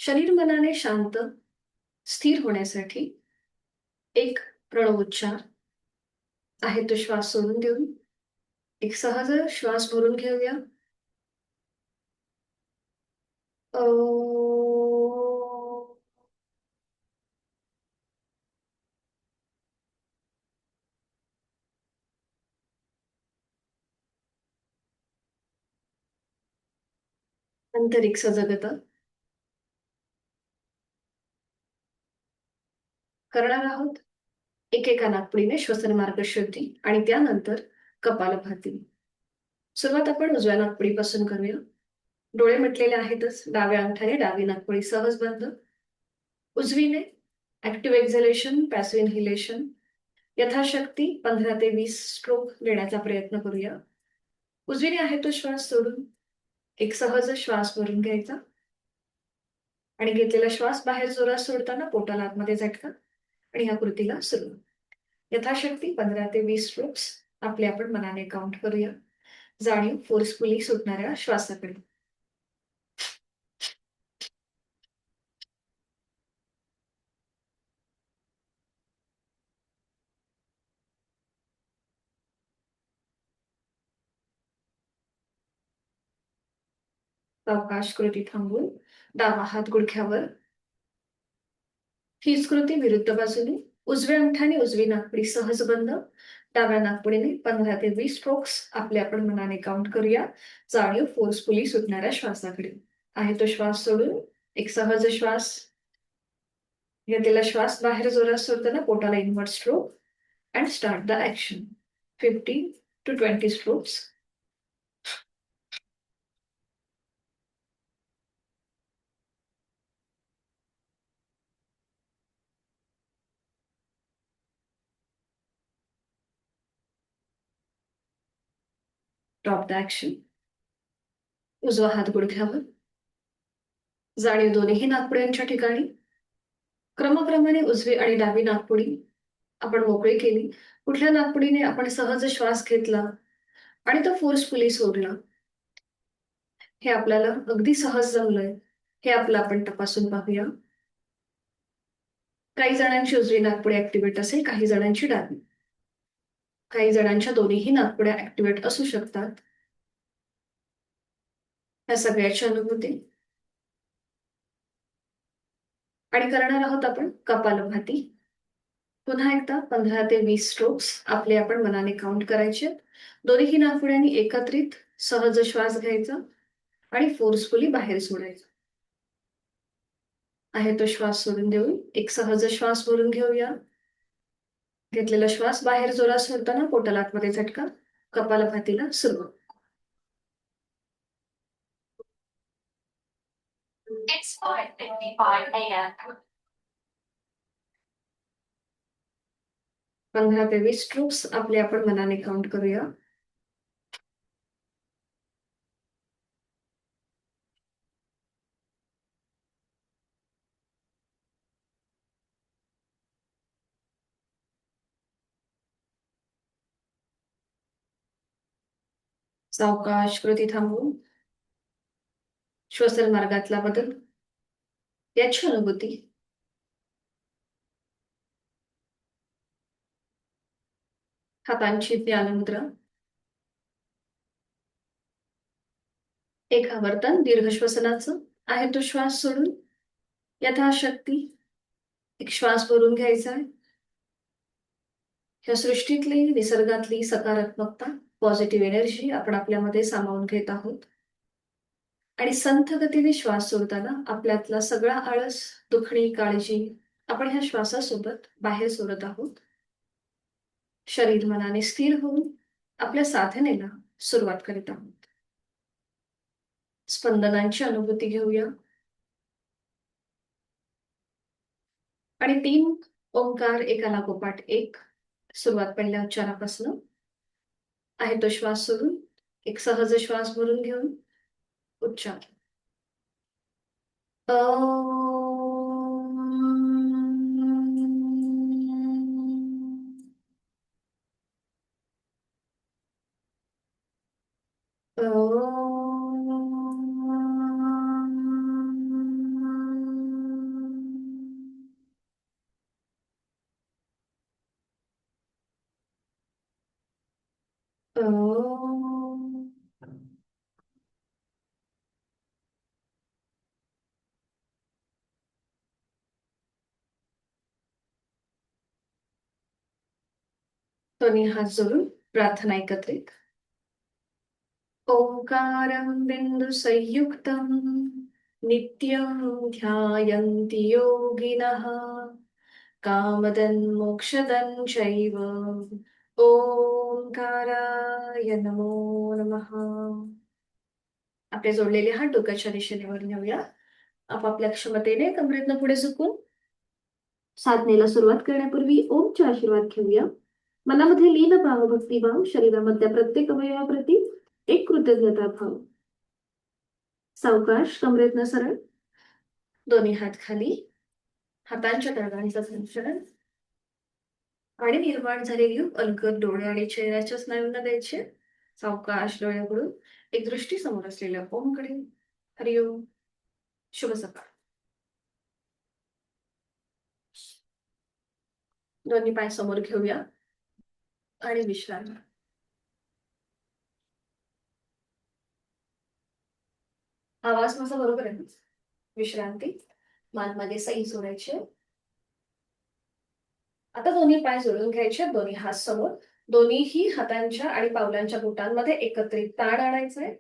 शरीर मनाने शांत, स्थिर होण्यासाठी एक प्रणवोच्चार आहे तो श्वास सोडून देऊन एक सहज श्वास भरून घेऊया. अ, आंतरिक सजगता करणार आहोत. एकेका नाकपुडीने श्वसन मार्ग शोधी आणि त्यानंतर कपालभाती. सुरुवात आपण उजव्या नाकपुडीपासून करूया. डोळे मिटलेले आहेतच. डाव्या अंगठ्याने डावी नाकपुडी सहज बंद. उजवीने ऍक्टिव्ह एक्झलेशन, पॅसिव्ह इन्हेलेशन यथाशक्ती 15 ते 20 स्ट्रोक देण्याचा प्रयत्न करूया. उजवीने आहे तो श्वास सोडून एक सहज श्वास भरून घ्यायचा आणि घेतलेला श्वास बाहेर जोरात सोडताना पोटाला आतमध्ये झटका आणि ह्या कृतीला सुरू. यथाशक्ती 15 ते 20 स्ट्रोक्स आपले आपण मनाने काउंट करूया. जाणीव फोर्सफुली सुटणाऱ्या श्वासाकडे. सावकाश कृती थांबवून डावा हात गुडघ्यावर. हीच कृती विरुद्ध बाजूने. उजव्या अंगठ्याने उजवी नाकपुडी सहज बंद. डाव्या नाकपुडीने 15 ते 20 स्ट्रोक्स आपले आपण मनाने काउंट करूया. जाणीव फोर्सफुली सुटणाऱ्या श्वासाकडे. आहे तो श्वास सोडून एक सहज श्वास. घेतलेला श्वास बाहेर जोरात सोडताना पोटाला invert stroke and start the action. 15 to 20 strokes. Stop the action. उजवा हात गुडघ्यावर. जाणीव दोन्ही नाकपुड्यांच्या ठिकाणी. क्रमक्रमाने उजवी आणि डावी नाकपुडी आपण मोकळी केली. कुठल्या नाकपुडीने आपण सहज श्वास घेतला आणि तो फोर्सफुली सोडला, हे आपल्याला अगदी सहज जमलंय हे आपलं आपण तपासून पाहूया. काही जणांची उजवी नाकपुडी ऍक्टिव्हेट असेल, काही जणांची डावी. काही जणांच्या दोन्हीही नाकपुड्या ऍक्टिव्हेट असू शकतात. या सगळ्याची अनुभूती आणि करणार आहोत आपण कपालभाती. पुन्हा एकदा 15 ते 20 स्ट्रोक्स आपले आपण मनाने काउंट करायचे. दोन्ही नाकपुड्यांनी एकत्रित सहज श्वास घ्यायचा आणि फोर्सफुली बाहेर सोडायचा. आहे तो श्वास सोडून देऊन एक सहज श्वास भरून घेऊया. घेतलेला श्वास बाहेर जोरात सोडताना पोटाला आतमध्ये झटका. कपालभातीला सुरुवात. It's 5:55 a.m. 15 ते 20 स्ट्रोक्स आपले आपण मनाने काउंट करूया. सावकाश कृती थांबवून श्वसन मार्गातला बदल याची अनुभूती. हातांची ध्यानमुद्रा. एक आवर्तन दीर्घ श्वसनाचं. आहे तो श्वास सोडून यथाशक्ती एक श्वास भरून घ्यायचा आहे. ह्या सृष्टीतली, निसर्गातली सकारात्मकता, पॉझिटिव्ह एनर्जी आपण आपल्यामध्ये सामावून घेत आहोत आणि संथ गतीने श्वास सोडताना आपल्यातला सगळा आळस, दुखणी, काळजी आपण ह्या श्वासासोबत बाहेर सोडत आहोत. शरीर मनाने स्थिर होऊन आपल्या साधनेला सुरुवात करीत आहोत. स्पंदनांची अनुभूती घेऊया आणि 3 ओंकार एका लागोपाठ एक. सुरुवात पहिल्या उच्चारापासून. आहे तो श्वास सोडून एक सहज श्वास भरून घेऊन उच्चार. ओम. दोन्ही हात जोडून प्रार्थना एकत्रित. ओंकारं बिंदु संयुक्तं नित्यं ध्यायन्ति योगिनः कामदं मोक्षदं चैव. ओंकाराय नमो नमः. आपले जोडलेले हात डोक्याच्या दिशेने वर नेऊया. आपापल्या क्षमतेने कमरेतनं पुढे झुकून साधनेला सुरुवात करण्यापूर्वी ओमचे आशीर्वाद घेऊया. मनामध्ये लीन भाव, भक्तिभाव, शरीरामधल्या प्रत्येक अवयवाप्रती एक कृतज्ञता भाव. सावकाश कमरेतनं सरळ, दोन्ही हात खाली, हातांच्या तळव्यांचं संचलन आणि निर्माण झालेली अलगद डोळे आणि चेहऱ्याच्या स्नायूंना द्यायचे. सावकाश डोळे उघडून एक दृष्टी समोर असलेल्या ओमकडे. हरिओम. शुभ सकाळ. दोन्ही पाय समोर घेऊया आणि विश्रांती. आवाज माझा बरोबर आहे? विश्रांती. मान मागे सई सोडायची. आता दोन्ही पाय जोडून घ्यायचे, दोन्ही हात समोर. दोन्हीही हातांच्या आणि पावलांच्या बोटांमध्ये एकत्रित ताण आणायचंय.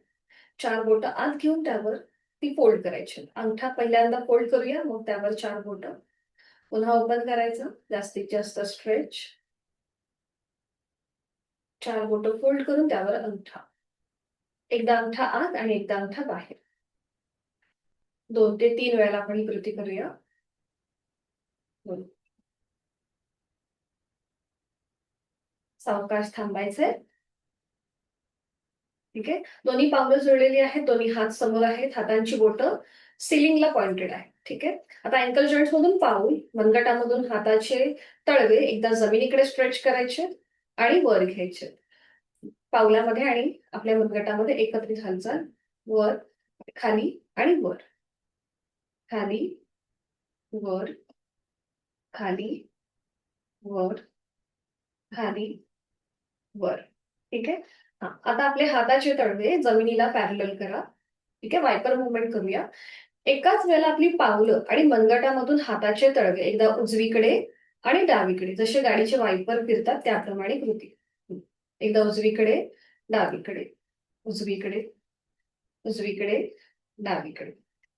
4 बोटं आत घेऊन त्यावर ती फोल्ड करायची. अंगठा पहिल्यांदा फोल्ड करूया, मग त्यावर 4 बोटं. पुन्हा ओपन करायचं. जास्तीत जास्त स्ट्रेच. 4 बोटं फोल्ड करून त्यावर अंगठा. एकदा अंगठा आत आणि एकदा अंगठा बाहेर. 2 ते 3 वेळेला आपण ही कृती करूया. सावकाश थांबायचंय. ठीक आहे. दोन्ही पावलं जोडलेली आहेत, दोन्ही हात समोर आहेत, हातांची बोटं सिलिंगला पॉइंटेड आहे. ठीक आहे. आता अँकल जॉईंट मधून पाऊल, मनगटामधून हाताचे तळवे एकदा जमिनीकडे स्ट्रेच करायचे आणि वर घ्यायचे. पावलामध्ये आणि आपल्या मनगटामध्ये एकत्रित हालचाल. वर, खाली आणि वर, खाली, वर, खाली, वर, खाली, वर. ठीक आहे. हा, आता आपले हाताचे तळवे जमिनीला पॅरलल करा. ठीक आहे. वायपर मुवमेंट करूया. एकाच वेळेला आपली पावलं आणि मनगटामधून हाताचे तळवे एकदा उजवीकडे आणि डावीकडे, जसे गाडीचे वायपर फिरतात त्याप्रमाणे कृती. एकदा उजवीकडे, डावीकडे, उजवीकडे, उजवीकडे, डावीकडे,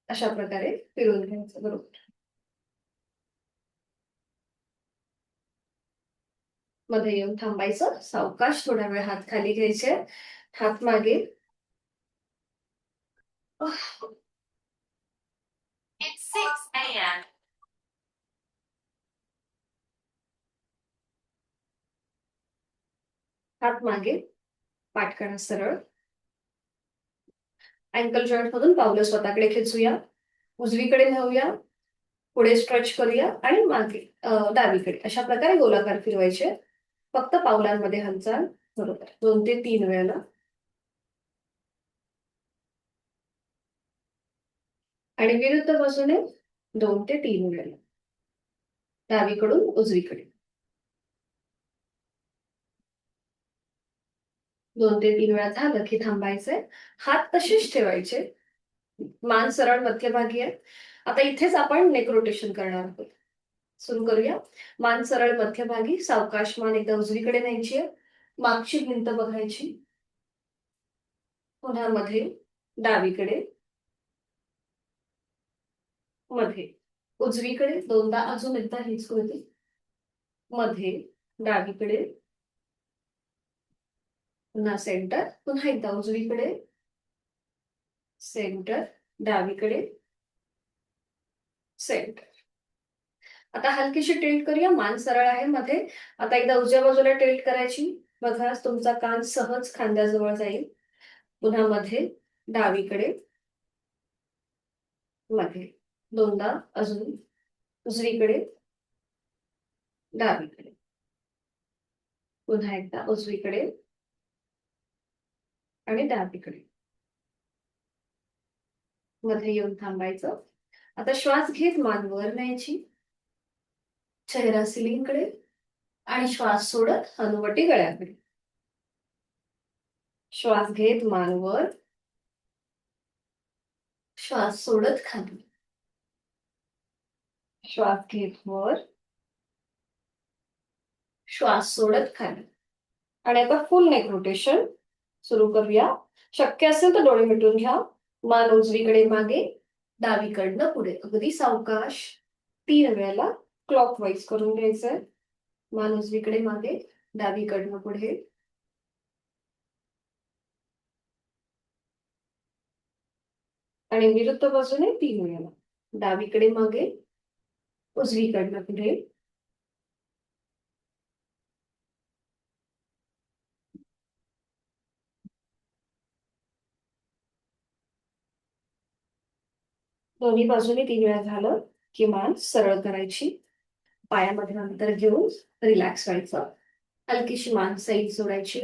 अशा प्रकारे फिरवून घ्यायचं. बरोबर. मध्ये येऊन थांबायचं. सावकाश थोडा वेळ हात खाली घ्यायचे, हात मागे. It's 6 a.m. हात मागे, पाठ करा सरळ. अँकल जॉईंट मधून पावलं स्वतःकडे खेचूया. उजवीकडे नेऊया, पुढे स्ट्रेच करूया आणि मागे डावीकडे, अशा प्रकारे गोलाकार फिरवायचे. फक्त पावलांमध्ये हालचाल. बरोबर. 2 ते 3 वेळेला. आणि विरुद्ध बाजूने 2 ते 3 वेळेला. डावीकडून उजवीकडे. 2 ते 3 वेळा झालं की थांबायचंय. हात तसेच ठेवायचे. मान सरळ मध्यभागी आहे. आता इथेच आपण नेक रोटेशन करणार आहोत. सुरू करूया. मान सरळ मध्यभागी. सावकाश मान एकदा उजवीकडे न्यायची आहे. मागची भिंत बघायची. पुन्हा मध्ये, डावीकडे, मध्ये, उजवीकडे. दोनदा अजून एकदा हीच कृती. मध्ये, डावीकडे, पुन्हा सेंटर. पुन्हा एकदा उजवीकडे, सेंटर, डावीकडे, सेंटर. आता हलकीशी टिल्ट करूया. मान सरळ आहे मध्ये. आता एकदा उजव्या बाजूला टिल्ट करायची. बघा तुमचा कान सहज खांद्याजवळ जाईल. पुन्हा मध्ये, डावीकडे, मध्ये. दोनदा अजून उजवीकडे, डावीकडे. पुन्हा एकदा उजवीकडे आणि डावीकडे. मध्ये येऊन थांबायचं. आता श्वास घेत मान वर न्यायची, चेहरा सिलिंगकडे आणि श्वास सोडत हनुवटी गळ्याकडे. श्वास घेत मान वर, श्वास सोडत खाली, श्वास घेत वर, श्वास सोडत खाली. आणि आता फुल नेक रोटेशन सुरू करूया. शक्य असेल तर डोळे मिटून घ्या. मान उजवीकडे मागे, डावीकडनं पुढे, अगदी सावकाश 3 वेळेला क्लॉकवाईज करून घ्यायचंय. मान उजवीकडे मागे, डावीकडनं पुढे. आणि विरुद्ध बाजूने 3 वेळेला, डावीकडे मागे, उजवीकडनं पुढे. दोन्ही बाजूने 3 वेळा झालं की मान सरळ करायची. पायामध्ये अंतर घेऊन रिलॅक्स व्हायचं. हलकीशी मान सैल सोडायची.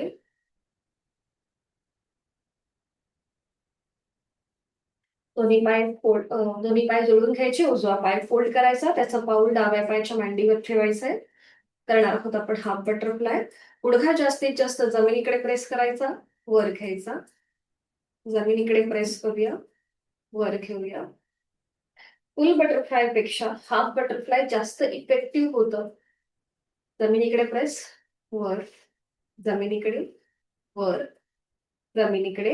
दोन्ही पाय जोडून घ्यायचे. उजवा पाय फोल्ड करायचा, त्याचा पाऊल डाव्या पायाच्या मांडीवर ठेवायचंय. करणार आहोत आपण हाफ बटरफ्लाय. गुडघा जास्तीत जास्त जमिनीकडे प्रेस करायचा, वर घ्यायचा. जमिनीकडे प्रेस करूया, वर घेऊया. फुल बटरफ्लाय पेक्षा हाफ बटरफ्लाय जास्त इफेक्टिव्ह होतं. जमिनीकडे प्रेस, वर, जमिनीकडे, वर, जमिनीकडे,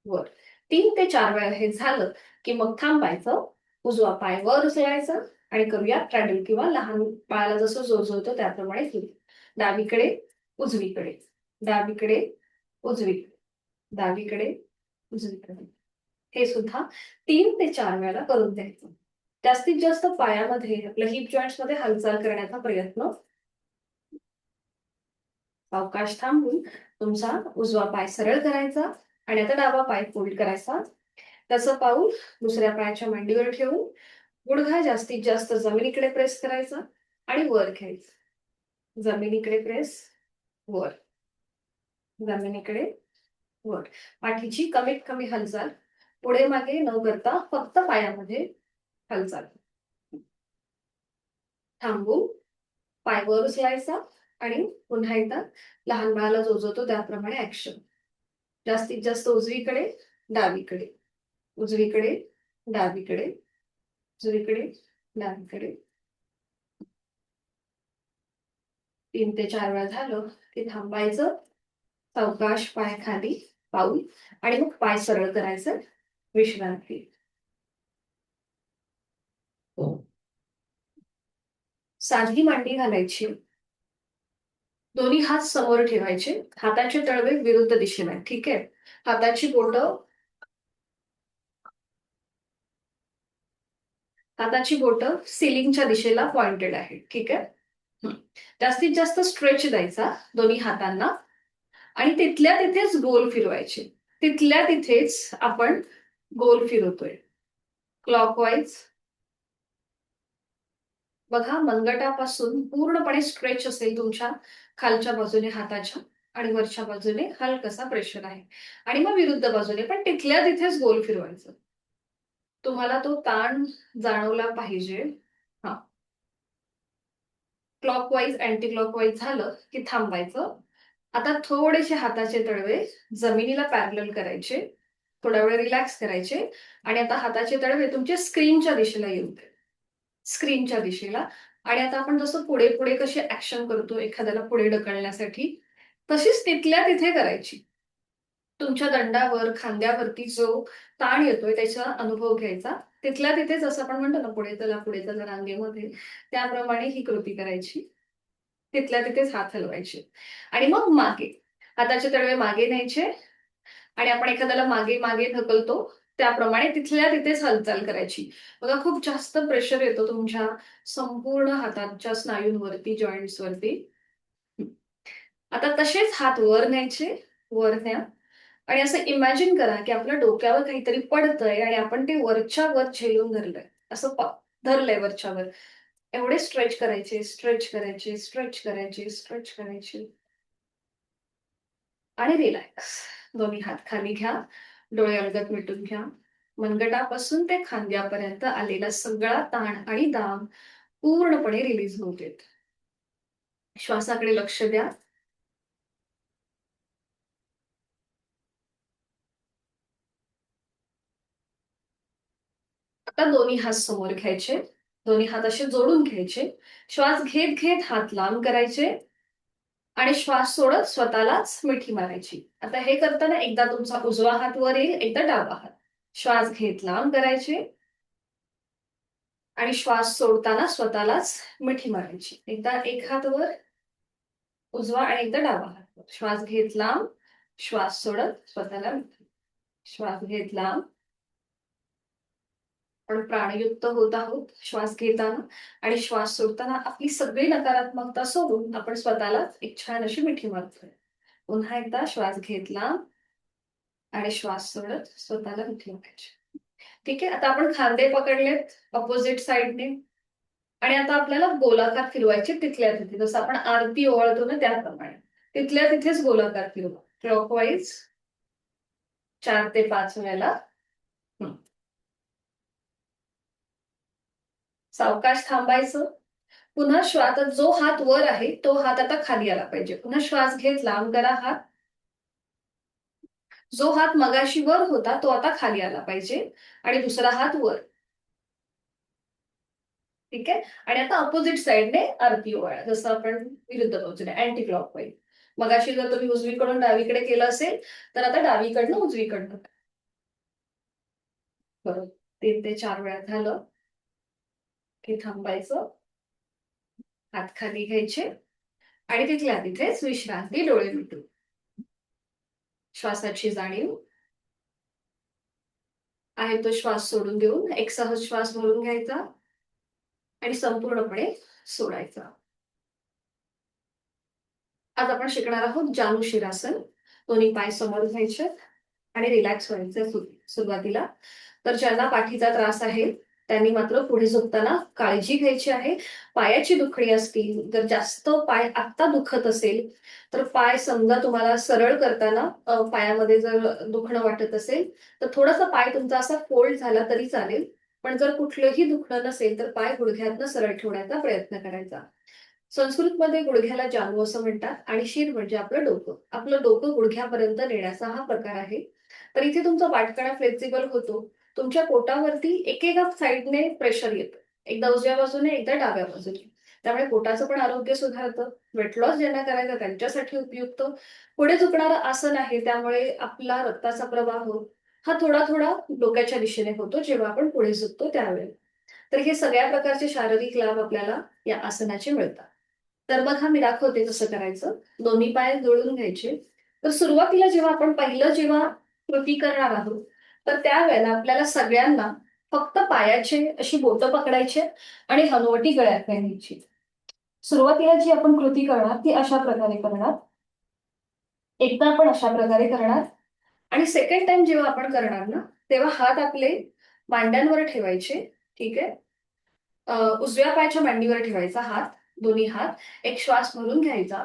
वर. 3 ते 4 वेळा हे झालं की मग थांबायचं. उजवा पाय वर उचलायचा आणि करूया ट्रॅडल किंवा लहान बाळाला जसं जोर जोडतो त्याप्रमाणे करूया. डावीकडे, उजवीकडे, डावीकडे, उजवीकडे, डावीकडे, उजवीकडे. हे सुद्धा 3 ते 4 वेळा करून द्यायचं. जास्तीत जास्त पायामध्ये आपल्या हिप जॉईंट्स मध्ये हालचाल करण्याचा प्रयत्न. सावकाश थांबून तुमचा उजवा पाय सरळ करायचा आणि आता डावा पाय फोल्ड करायचा. त्याचं पाऊल दुसऱ्या पायाच्या मांडीवर ठेवून गुडघा जास्तीत जास्त जमिनीकडे प्रेस करायचा आणि वर घ्यायचं. जमिनीकडे प्रेस, वर, जमिनीकडे, वर. पाठीची कमीत कमी हालचाल पुढे मागे न करता फक्त पायामध्ये हालचाल. थांबून पाय वर उचलायचा आणि पुन्हा एकदा लहान बाळाला जोजवतो त्याप्रमाणे ऍक्शन. जास्तीत जास्त उजवीकडे, डावीकडे, उजवीकडे, डावीकडे, उजवीकडे, डावीकडे. 3 ते 4 वेळा झालं की थांबायचं. सावकाश पाय खाली, पाऊल आणि मग पाय सरळ करायचं. विश्रांती. साधी मांडी घालायची. दोन्ही हात समोर ठेवायचे. हाताचे तळवे विरुद्ध दिशेने, ठीक आहे. हाताची बोटं सिलिंगच्या दिशेला पॉइंटेड आहे, ठीक आहे. जास्तीत जास्त स्ट्रेच द्यायचा दोन्ही हातांना आणि तिथल्या तिथेच गोल फिरवायचे. तिथल्या तिथेच आपण गोल फिरवतोय क्लॉकवाईज. बघा, मनगटापासून पूर्णपणे स्ट्रेच असेल तुमच्या खालच्या बाजूने हाताच्या आणि वरच्या बाजूने हलकसा प्रेशर आहे. आणि मग विरुद्ध बाजूने पण तिथल्या तिथेच गोल फिरवायचं. तुम्हाला तो ताण जाणवला पाहिजे. हा, क्लॉकवाईज अँटी क्लॉकवाईज झालं की थांबायचं. आता थोडेसे हाताचे तळवे जमिनीला पॅरलल करायचे. थोडा वेळ रिलॅक्स करायचे आणि आता हाताचे तळवे तुमच्या स्क्रीनच्या दिशेला येऊ दे. स्क्रीनच्या दिशेला. आणि आता आपण जसं पुढे पुढे कशी ऍक्शन करतो एखाद्याला पुढे ढकलण्यासाठी, तशीच तिथल्या तिथे करायची. तुमच्या दंडावर, खांद्यावरती जो ताण येतोय त्याचा अनुभव घ्यायचा. तिथल्या तिथेच असं आपण म्हणतो ना, पुढे चला रांगेमध्ये, त्याप्रमाणे ही कृती करायची. तिथल्या तिथेच हात हलवायचे आणि मग मागे हाताचे तळवे मागे न्यायचे आणि आपण एखाद्याला मागे मागे ढकलतो त्याप्रमाणे तिथल्या तिथेच हालचाल करायची. बघा, खूप जास्त प्रेशर येतो तुमच्या संपूर्ण हाताच्या स्नायूंवरती, जॉईंट्स वरती. आता तसेच हात वर न्यायचे. वर न्या आणि असं इमॅजिन करा की आपल्या डोक्यावर काहीतरी पडतंय आणि आपण ते वरच्या वर झेलून धरलंय. असं धरलंय वरच्या वर. एवढे स्ट्रेच करायचे, स्ट्रेच करायचे, स्ट्रेच करायचे, स्ट्रेच करायचे आणि रिलॅक्स. दोन्ही हात खाली घ्या. डोळे अलगद मिटून घ्या. मनगटापासून ते खांद्यापर्यंत आलेला सगळा ताण आणि दाब पूर्णपणे रिलीज होऊ देत. श्वासाकडे लक्ष द्या. आता दोन्ही हात समोर घ्यायचे, दोन्ही हात असे जोडून घ्यायचे, श्वास घेत घेत हात लांब करायचे आणि श्वास सोडत स्वतःलाच मिठी मारायची. आता हे करताना एकदा तुमचा उजवा हात वर येईल, एकदा डावा हात. श्वास घेत लांब करायचे आणि श्वास सोडताना स्वतःलाच मिठी मारायची. एकदा एक हात वर उजवा आणि एकदा डावा हात. श्वास घेत लांब, श्वास सोडत स्वतःला मिठी. श्वास घेत लांब. आपण प्राणयुक्त होत आहोत श्वास घेताना आणि श्वास सोडताना आपली सगळी नकारात्मकता सोडून आपण स्वतःलाच एक छान अशी मिठी मारतोय. पुन्हा एकदा श्वास घेतला आणि श्वास सोडत स्वतःला मिठी मारायची. ठीक आहे, आता आपण खांदे पकडलेत अपोजिट साइडने आणि आता आपल्याला गोलाकार फिरवायचे तिथल्या तिथे, जसं आपण आरती ओवाळतो ना त्याप्रमाणे तिथल्या तिथेच गोलाकार फिरवा. क्लॉकवाईज 4 ते 5 वेळेला. सावकाश थांबायचं. पुन्हा श्वास, जो हात वर आहे तो हात आता खाली आला पाहिजे. पुन्हा श्वास घेत लांब करा हात. जो हात मगाशी वर होता तो आता खाली आला पाहिजे आणि दुसरा हात वर. ठीक आहे, आणि आता अपोजिट साइडने आरती ओवाळा, जसं आपण विरुद्ध बाजूने अँटी क्लॉकवाईज. मगाशी जर तुम्ही उजवीकडून डावीकडे केलं असेल तर आता डावीकडनं उजवीकडनं. बरोबर, 3 ते 4 वेळा झालं की थांबायचं, हात खाली घ्यायचे आणि तिथल्या तिथेच विश्रांती, डोळे मिटून श्वासाची जाणीव आहे तो श्वास सोडून देऊन एक सहज श्वास भरून घ्यायचा आणि संपूर्णपणे सोडायचा. आज आपण शिकणार आहोत जानुशिरासन. दोन्ही पाय समोर घ्यायचे आणि रिलॅक्स व्हायचं सुरुवातीला. तर ज्यांना पाठीचा त्रास आहे त्यांनी मात्र पुढे झोपताना काळजी घ्यायची आहे. पायाची दुखणी असतील, जर जास्त पाय आत्ता दुखत असेल तर पाय समजा तुम्हाला सरळ करताना पायामध्ये जर दुखणं वाटत असेल तर थोडासा पाय तुमचा असा फोल्ड झाला तरी चालेल. पण जर कुठलंही दुखणं नसेल तर पाय गुडघ्यातनं सरळ ठेवण्याचा प्रयत्न करायचा. संस्कृतमध्ये गुडघ्याला जानू असं म्हणतात आणि शिर म्हणजे आपलं डोकं. आपलं डोकं गुडघ्यापर्यंत नेण्याचा हा प्रकार आहे. तर इथे तुमचा पाठकणा फ्लेक्झिबल होतो. तुमच्या पोटावरती एकेका साईडने प्रेशर येतं, एकदा उजव्या बाजूने एकदा डाव्या बाजूने. त्यामुळे पोटाचं पण आरोग्य सुधारतं. वेट लॉस ज्यांना करायचा त्यांच्यासाठी उपयुक्त. पुढे झुकणारं आसन आहे, त्यामुळे आपला रक्ताचा प्रवाह हा थोडा थोडा डोक्याच्या दिशेने होतो जेव्हा आपण पुढे झुकतो त्यावेळेला. तर हे सगळ्या प्रकारचे शारीरिक लाभ आपल्याला या आसनाचे मिळतात. तर मग मी दाखवते कसं करायचं. दोन्ही पाय जोडून घ्यायचे. तर सुरुवातीला जेव्हा आपण जेव्हा कृती करणार आहोत तर त्यावेळेला आपल्याला सगळ्यांना फक्त पायाचे अशी बोटं पकडायचे आणि हनुवटी गळ्यात घ्यायची. सुरुवातीला जी आपण कृती करणार ती अशा प्रकारे करणार. एकदा आपण अशा प्रकारे करणार आणि सेकंड टाइम जेव्हा आपण करणार ना तेव्हा हात आपले मांड्यांवर ठेवायचे. ठीक आहे, उजव्या पायाच्या मांडीवर ठेवायचा हात, दोन्ही हात. एक श्वास भरून घ्यायचा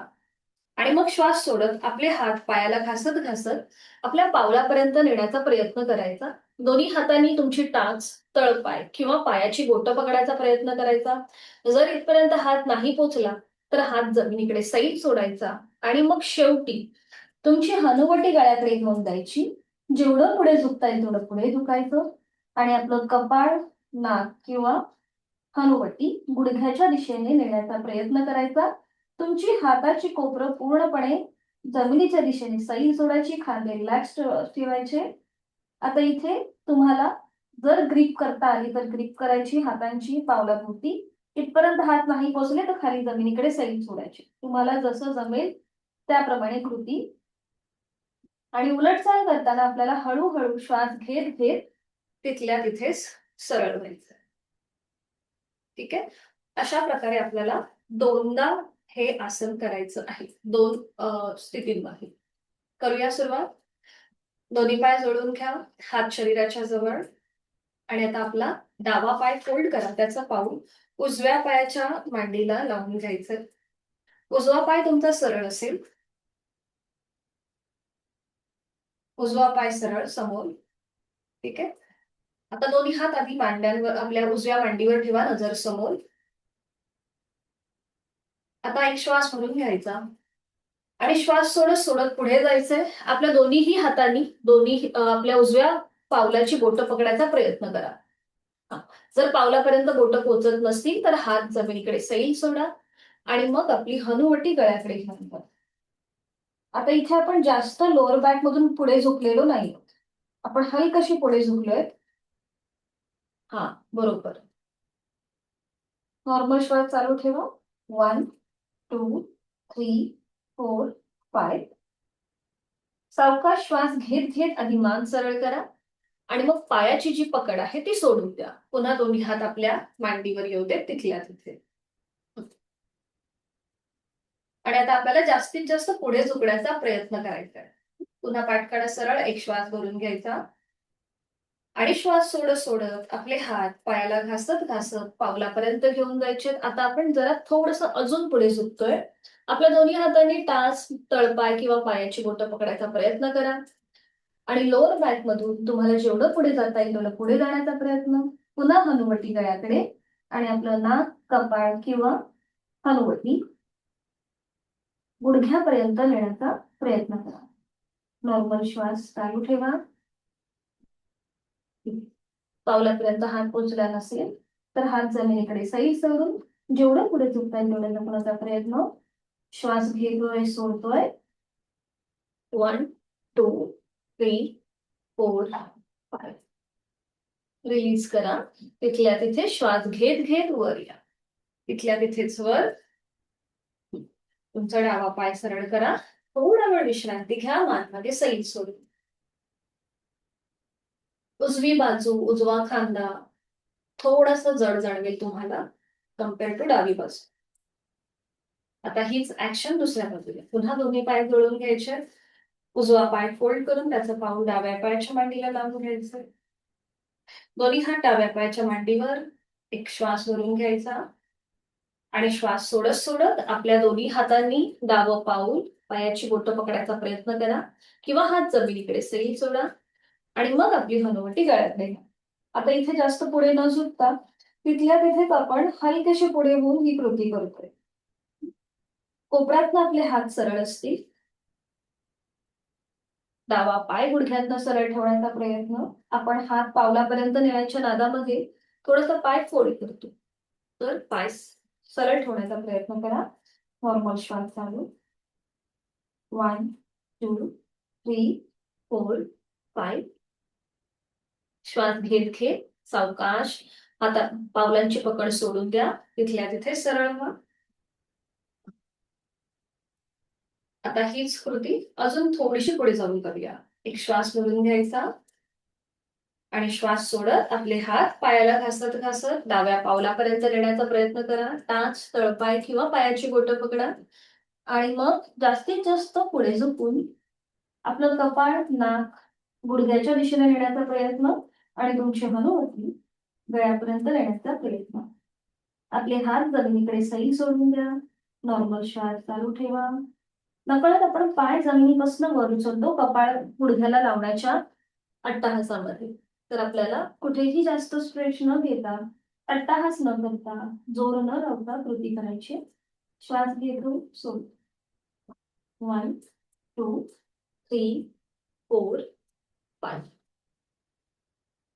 आणि मग श्वास सोडत आपले हात पायाला घासत घासत आपल्या पावलापर्यंत नेण्याचा प्रयत्न करायचा. दोन्ही हातांनी तुमची टाच, तळपाय किंवा पायाची बोटं पकडायचा प्रयत्न करायचा. जर इथपर्यंत हात नाही पोचला तर हात जमिनीकडे सैल सोडायचा आणि मग शेवटी तुमची हनुवटी गळ्याकडे घेऊन जायची. जेवढं पुढे झुकता येईल तेवढं पुढे झुकायचं आणि आपलं कपाळ, नाक किंवा हनुवटी गुडघ्याच्या दिशेने नेण्याचा प्रयत्न करायचा. तुमची हाताची कोपरं पूर्णपणे जमिनीच्या दिशेने सैल सोडायची, खांदे रिलॅक्स ठेवायचे. आता इथे तुम्हाला जर ग्रीप करता आली तर ग्रीप करायची हातांची पावलाभोवती. इथपर्यंत हात नाही पोचले तर खाली जमिनीकडे सैल सोडायची. तुम्हाला जसं जमेल त्याप्रमाणे कृती. आणि उलटचाल करताना आपल्याला हळूहळू श्वास घेत घेत तिथल्या तिथेच सरळ व्हायचं. ठीक आहे, अशा प्रकारे आपल्याला दोनदा हे आसन करायचं आहे, 2 स्थितींमध्ये. करूया सुरुवात. दोन्ही पाय जोडून घ्या, हात शरीराच्या जवळ आणि आता आपला डावा पाय फोल्ड करा, त्याचा पाऊल उजव्या पायाच्या मांडीला लावून घ्यायचं. उजवा पाय तुमचा सरळ असेल, उजवा पाय सरळ समोर. ठीक आहे, आता दोन्ही हात आधी मांड्यांवर, आपल्या उजव्या मांडीवर ठेवा, नजर समोर. आता एक श्वास भरून घ्यायचा आणि श्वास सोडत सोडत पुढे जायचंय. आपल्या दोन्हीही हातांनी आपल्या उजव्या पावलाची बोटं पकडायचा प्रयत्न करा. जर पावलापर्यंत बोटं पोहोचत नसतील तर हात जमिनीकडे सैल सोडा आणि मग आपली हनुवटी गळ्याकडे घेऊन जा. आता इथे आपण जास्त लोअर बॅक मधून पुढे झुकलेलो नाही, आपण हलकशी पुढे झुकलोय. हा, बरोबर. नॉर्मल श्वास चालू ठेवा. 1 2 3 4 5. सावकाश श्वास घेत घेत आधी मान सरळ करा आणि मग पायाची जी पकड आहे ती सोडून द्या. पुन्हा दोन्ही हात आपल्या मांडीवर येऊ देत तिथल्या तिथे. आणि आता आपल्याला जास्तीत जास्त पुढे झुकण्याचा प्रयत्न करायचा आहे. पुन्हा पाठकाडा सरळ, एक श्वास भरून घ्यायचा आणि श्वास सोडत सोडत आपले हात पायाला घासत घासत पावलापर्यंत घेऊन जायचे. आता आपण जरा थोडस अजून पुढे झुकतोय. आपल्या दोन्ही हातांनी टाच, तळपाय किंवा पायाची बोटं पकडायचा प्रयत्न करा आणि लोअर बॅक मधून तुम्हाला जेवढं पुढे जाता येईल तेवढं पुढे जाण्याचा प्रयत्न. पुन्हा हनुवटी गळ्याकडे आणि आपलं नाक, कपाळ किंवा हनुवटी गुडघ्यापर्यंत नेण्याचा प्रयत्न करा. नॉर्मल श्वास चालू ठेवा. पावलापर्यंत हात पोचला नसेल तर हात जमिनीकडे सैल सोडून जेवढं पुढे झुकता येईल तेवढं झुकण्याचा प्रयत्न. श्वास घेतोय, सोडतोय. 1 2 3 4 5. रिलीज करा. तिथल्या तिथे श्वास घेत घेत वर या. तिथल्या तिथेच वर. तुमचा डावा पाय सरळ करा. थोडा वेळ विश्रांती घ्या. मान मागे सैल सोडून. उजवी बाजू, उजवा खांदा थोडासा जड जाणवेल तुम्हाला कम्पेअर टू डावी बाजू. आता हीच ऍक्शन दुसऱ्या बाजूला. पुन्हा दोन्ही पाय जोडून घ्यायचे. उजवा पाय फोल्ड करून त्याचं पाऊल डाव्या पायाच्या मांडीला लावून घ्यायचं. दोन्ही हात डाव्या पायाच्या मांडीवर. एक श्वास भरून घ्यायचा आणि श्वास सोडत सोडत आपल्या दोन्ही हातांनी डावं पाऊल पायाची बोटं पकडायचा प्रयत्न करा किंवा हात जमिनीकडे सैल सोडा आणि मग आपली हनुवटी गळ्याकडे घ्या. आता इथे जास्त पुढे न झुकता तिथल्या तिथेच आपण हलकेसे पुढे होऊन ही कृती करतोय. कोपऱ्यातनं आपले हात सरळ असतील. डावा पाय गुडघ्यातनं सरळ ठेवण्याचा प्रयत्न. आपण हात पावलापर्यंत नेण्याच्या नादामध्ये थोडासा पाय फोल्ड करतो, तर पाय सरळ ठेवण्याचा प्रयत्न करा. नॉर्मल श्वास चालू. 1 2 3 4 5. श्वास घेत घेत सावकाश आता पावलांची पकड सोडून द्या. तिथल्या तिथे सरळ व्हा. आता हीच कृती अजून थोडीशी पुढे जाऊन करूया. एक श्वास भरून घ्यायचा आणि श्वास सोडत आपले हात पायाला घासत घासत डाव्या पावलापर्यंत नेण्याचा प्रयत्न करा. टाच, तळपाय किंवा पायाची बोटं पकडा आणि मग जास्तीत जास्त पुढे झुकून आपलं कपाळ, नाक गुडघ्याच्या दिशेने नेण्याचा प्रयत्न आणि तुमची हनुवटी गळ्यापर्यंत नेण्याचा प्रयत्न. आपले हात जमिनीकडे सैल सोडून द्या. नॉर्मल श्वास चालू ठेवा. नकळत आपण पाय जमिनीपासून वर उचलतो कपाळ गुडघ्याला लावण्याच्या अट्टहासामध्ये. तर आपल्याला कुठेही जास्त स्ट्रेच न घेता, अट्टहास न करता, जोर न लावता कृती करायची. श्वास घेतो, सोड. 1 2 3 4 5.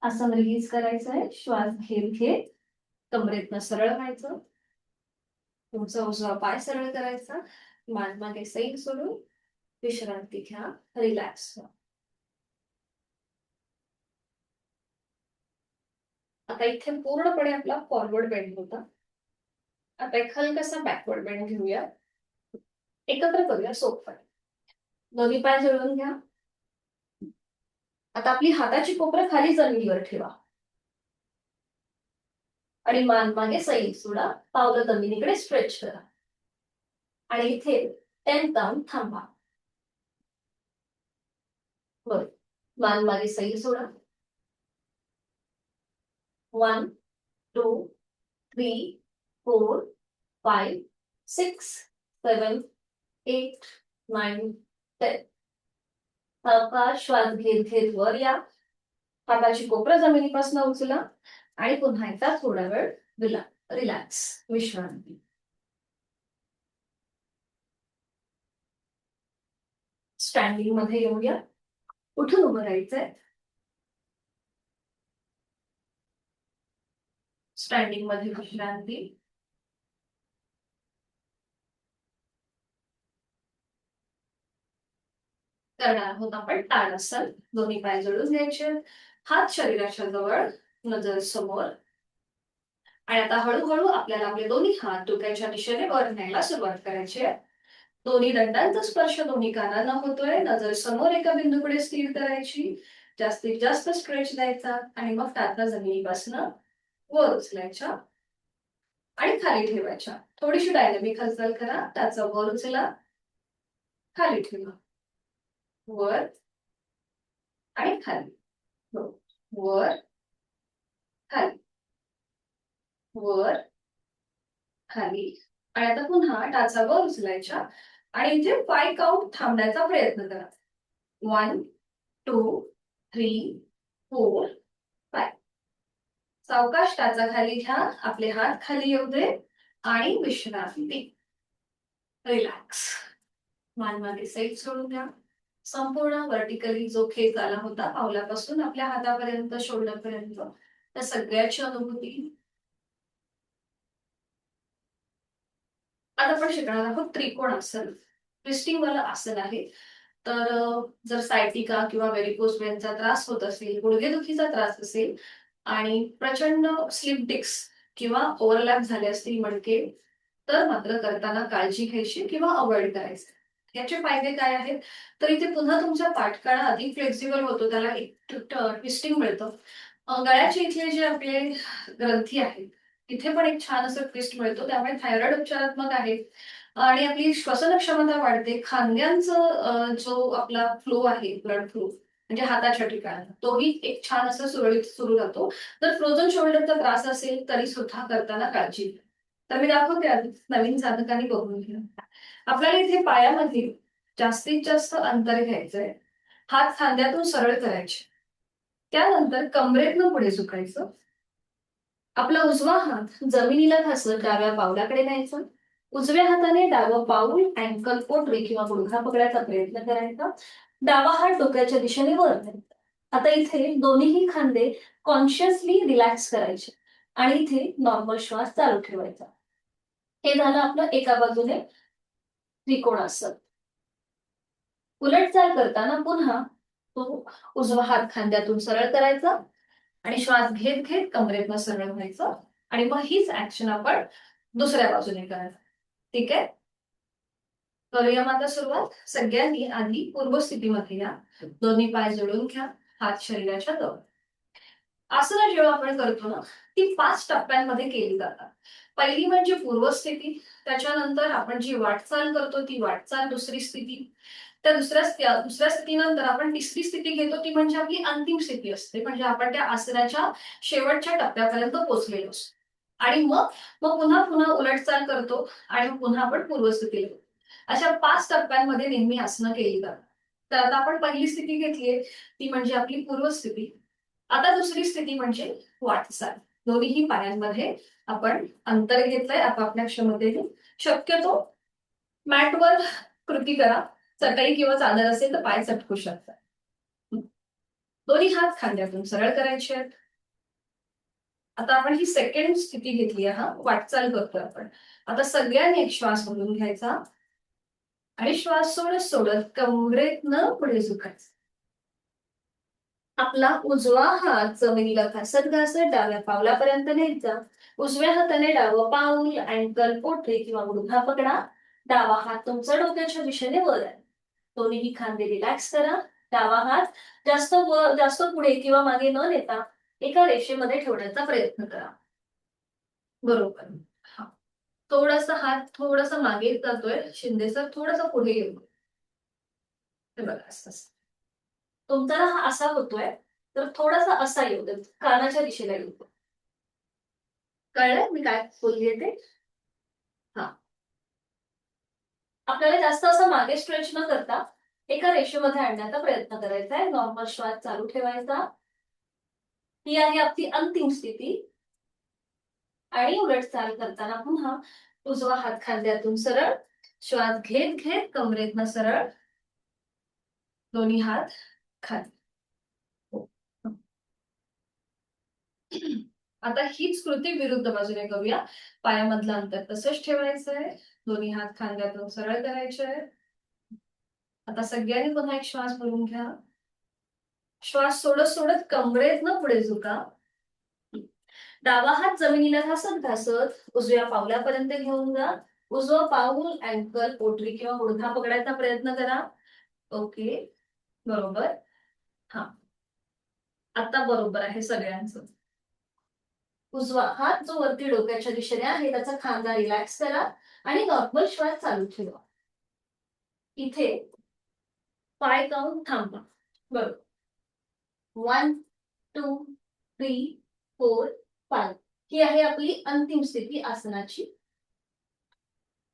आसन रिलीज करायचंय. श्वास घेत घेत कमरेतनं सरळ व्हायचं. तुमचा उजवा पाय सरळ करायचा. मान मागे सैल सोडून विश्रांती घ्या. रिलॅक्स व्हा. आता इथे पूर्णपणे आपला फॉरवर्ड बेंड होता. आता एक हलकासा बॅकवर्ड बेंड घेऊया. एकत्र करूया सोपं. दोन्ही पाय जोडून घ्या. आता आपली हाताची कोपरं खाली जमिनीवर ठेवा आणि मान मागे सैल सोडा. पावलं जमिनीकडे स्ट्रेच करा आणि इथे 10 काउंट थांबा. बरं, मान मागे सैल सोडा. 1 2 3 4 5 6 7 8 9 10. सावकाश श्वास घेत घेत वर या. हाताची कोपरं जमिनीपासून उचला आणि पुन्हा एकदा थोडा वेळ रिलॅक्स, विश्रांती. स्टँडिंग मध्ये येऊया. उठून उभं राहायचंय. स्टँडिंग मध्ये विश्रांती. करणार आहोत आपण ताडासन. दोन्ही पाय जोडून घ्यायचे, हात शरीराच्या जवळ, नजर समोर. आणि आता हळूहळू आपल्याला आपले दोन्ही हात डोक्याच्या दिशेने वर न्यायला सुरुवात करायची आहे. दोन्ही दंडांचा स्पर्श दोन्ही कानांना होतोय. नजर समोर एका बिंदूकडे स्थिर करायची. जास्तीत जास्त स्ट्रेच द्यायचा आणि मग टाचा जमिनीपासून वर उचलायच्या आणि खाली ठेवायच्या. थोडीशी डायनॅमिक हालचाल करा. टाचा वर उचला, खाली ठेवा, वर आणि खाली, वर खाली, वर खाली. आणि आता पुन्हा टाचा वर उचलायच्या आणि इथे 5 काउंट थांबण्याचा प्रयत्न करा. 1 2 3 4 5. सावकाश टाचा खाली घ्या. आपले हात खाली येऊ दे आणि विश्रांती. रिलॅक्स. मान मागे सैल सोडून द्या. संपूर्ण व्हर्टिकली जो खेच आला होता पावलापासून आपल्या हातापर्यंत, शोल्डर पर्यंत, त्या सगळ्याची अनुभूती. आता आपण शिकणार आहोत त्रिकोण आसन. ट्विस्टिंग वाला आसन आहे. तर जर सायटिका किंवा व्हेरिकोज वेनचा त्रास होत असेल, गुडघेदुखीचा त्रास असेल आणि प्रचंड स्लिप डिस्क किंवा ओव्हरलॅप झाले असतील मणके, तर मात्र करताना काळजी घ्यायची किंवा अवॉइड करायचं. याचे फायदे काय आहेत? तर इथे पुन्हा तुमचा पाठकाळा अधिक फ्लेक्झिबल होतो, त्याला एक ट्विस्टिंग मिळतं. गळ्याचे इथले जे आपले ग्रंथी आहेत तिथे पण एक छान असं ट्विस्ट मिळतो, त्यामुळे थायरॉइड उपचारात्मक आहे. आणि आपली श्वसन क्षमता वाढते. खांद्यांचं जो आपला फ्लो आहे, ब्लड फ्लो म्हणजे हाताच्या ठिकाणी, तोही एक छान असं सुरळीत सुरू राहतो. जर फ्रोझन शोल्डरचा त्रास असेल तरी सुद्धा करताना काळजी घ्या. तर मी दाखवते आधी, नवीन साधकांनी बघून घ्या. आपल्याला इथे पायामध्ये जास्तीत जास्त अंतर घ्यायचंय. हात खांद्यातून सरळ करायचे. त्यानंतर कमरेतनं पुढे झुकायचं. आपला उजवा हात जमिनीला घासत डाव्या पावलाकडे न्यायचा. उजव्या हाताने डावं पाऊल, अँकल, पोटरी किंवा गुडघा पकडायचा प्रयत्न करायचा. डावा हात डोक्याच्या दिशेने वर न्यायचा. आता इथे दोन्हीही खांदे कॉन्शियसली रिलॅक्स करायचे आणि इथे नॉर्मल श्वास चालू ठेवायचा. हे झालं आपलं एका बाजूने त्रिकोणासन. उलट चाल करताना पुन्हा तो उजवा हात खांद्यातून सरळ करायचा आणि श्वास घेत घेत कमरेतनं सरळ व्हायचं आणि मग हीच ऍक्शन आपण दुसऱ्या बाजूने करायचं. ठीक आहे, करूया मग आता सुरुवात. सगळ्यांनी आधी पूर्वस्थितीमध्ये या. दोन्ही पाय जोडून घ्या, हात शरीराच्या जवळ. आसनं जेव्हा आपण करतो ना, ती 5 टप्प्यांमध्ये केली जातात. पहिली म्हणजे पूर्वस्थिती. त्याच्यानंतर आपण जी वाटचाल करतो ती वाटचाल, दुसरी स्थिती. त्या दुसऱ्या स्थितीनंतर आपण तिसरी स्थिती घेतो, ती म्हणजे आपली अंतिम स्थिती असते. म्हणजे आपण त्या आसनाच्या शेवटच्या टप्प्यापर्यंत पोहोचलेलो असतो. आणि मग मग पुन्हा पुन्हा उलटचाल करतो आणि मग पुन्हा आपण पूर्वस्थितीला येतो. अशा 5 टप्प्यांमध्ये नेहमी आसनं केली जातात. तर आता आपण पहिली स्थिती घेतलीये, ती म्हणजे आपली पूर्वस्थिती. आता दुसरी स्थिती म्हणजे वाटचाल. दोन्हीही पायांमध्ये आपण अंतर घेतलंय आपापल्या क्षमतेने. शक्यतो मॅटवर कृती करा. चटई किंवा चादर असेल तर पाय चटकू शकतात. दोन्ही हात खांद्यातून सरळ करायचे आहेत. आता आपण ही सेकंड स्थिती घेतली आहे, वाटचाल करतोय आपण. आता सगळ्यांनी एक श्वास भरून घ्यायचा आणि श्वास सोडत सोडत कमरेतनं पुढे झुकायचं. आपला उजवा हात जमिनीला घासत घासत डाव्या पावलापर्यंत न्यायचा. उजव्या हाताने डावं पाऊल, अँकल, पोटरी किंवा गुडघा पकडा. डावा हात तुमचा डोक्याच्या दिशेने वर आहे. दोन्ही खांदे रिलॅक्स करा. डावा हात जास्त पुढे किंवा मागे न नेता एका रेषेमध्ये ठेवण्याचा प्रयत्न करा. बरोबर. थोडासा हात थोडासा मागे जातोय, शिंदे सर थोडासा पुढे येऊ. हे बघा असं. तुमचा हा असा होतोय तर थोडासा असा येऊ दे, कानाच्या दिशेला येऊ दे. कळलंय मी काय बोललीये ते? हा. आपल्याला जास्त असं मागे स्ट्रेच न करता एका रेषेमध्ये आणण्याचा प्रयत्न करायचा आहे. नॉर्मल श्वास चालू ठेवायचा. ही आहे आपली अंतिम स्थिती. आणि उलट चाल करताना पुन्हा उजवा हात खांद्यातून सरळ, श्वास घेत घेत कमरेतनं सरळ, दोन्ही हात खाली. आता हीच कृती विरुद्ध बाजूने करूया. पायामधलं अंतर तसंच ठेवायचं आहे. दोन्ही हात खांद्यातून सरळ करायचे आहे. आता सगळ्यांनी पुन्हा एक श्वास भरून घ्या. श्वास सोडत सोडत कमरेतनं पुढे झुका. डावा हात जमिनीला घासत घासत उजव्या पावलापर्यंत घेऊन जा. उजवं पाऊल अँकल पोटरी किंवा गुडघा पकडायचा प्रयत्न करा. ओके, बरोबर. हा, आता बरोबर आहे सगळ्यांचं. उजवा हात जो वरती डोक्याच्या दिशेने आहे त्याचा खांदा रिलॅक्स करा आणि नॉर्मल श्वास चालू ठेवा. इथे पाय काऊन थांबा. बरोबर. 1 2 3 4 5 ही आहे आपली अंतिम स्थिती आसनाची.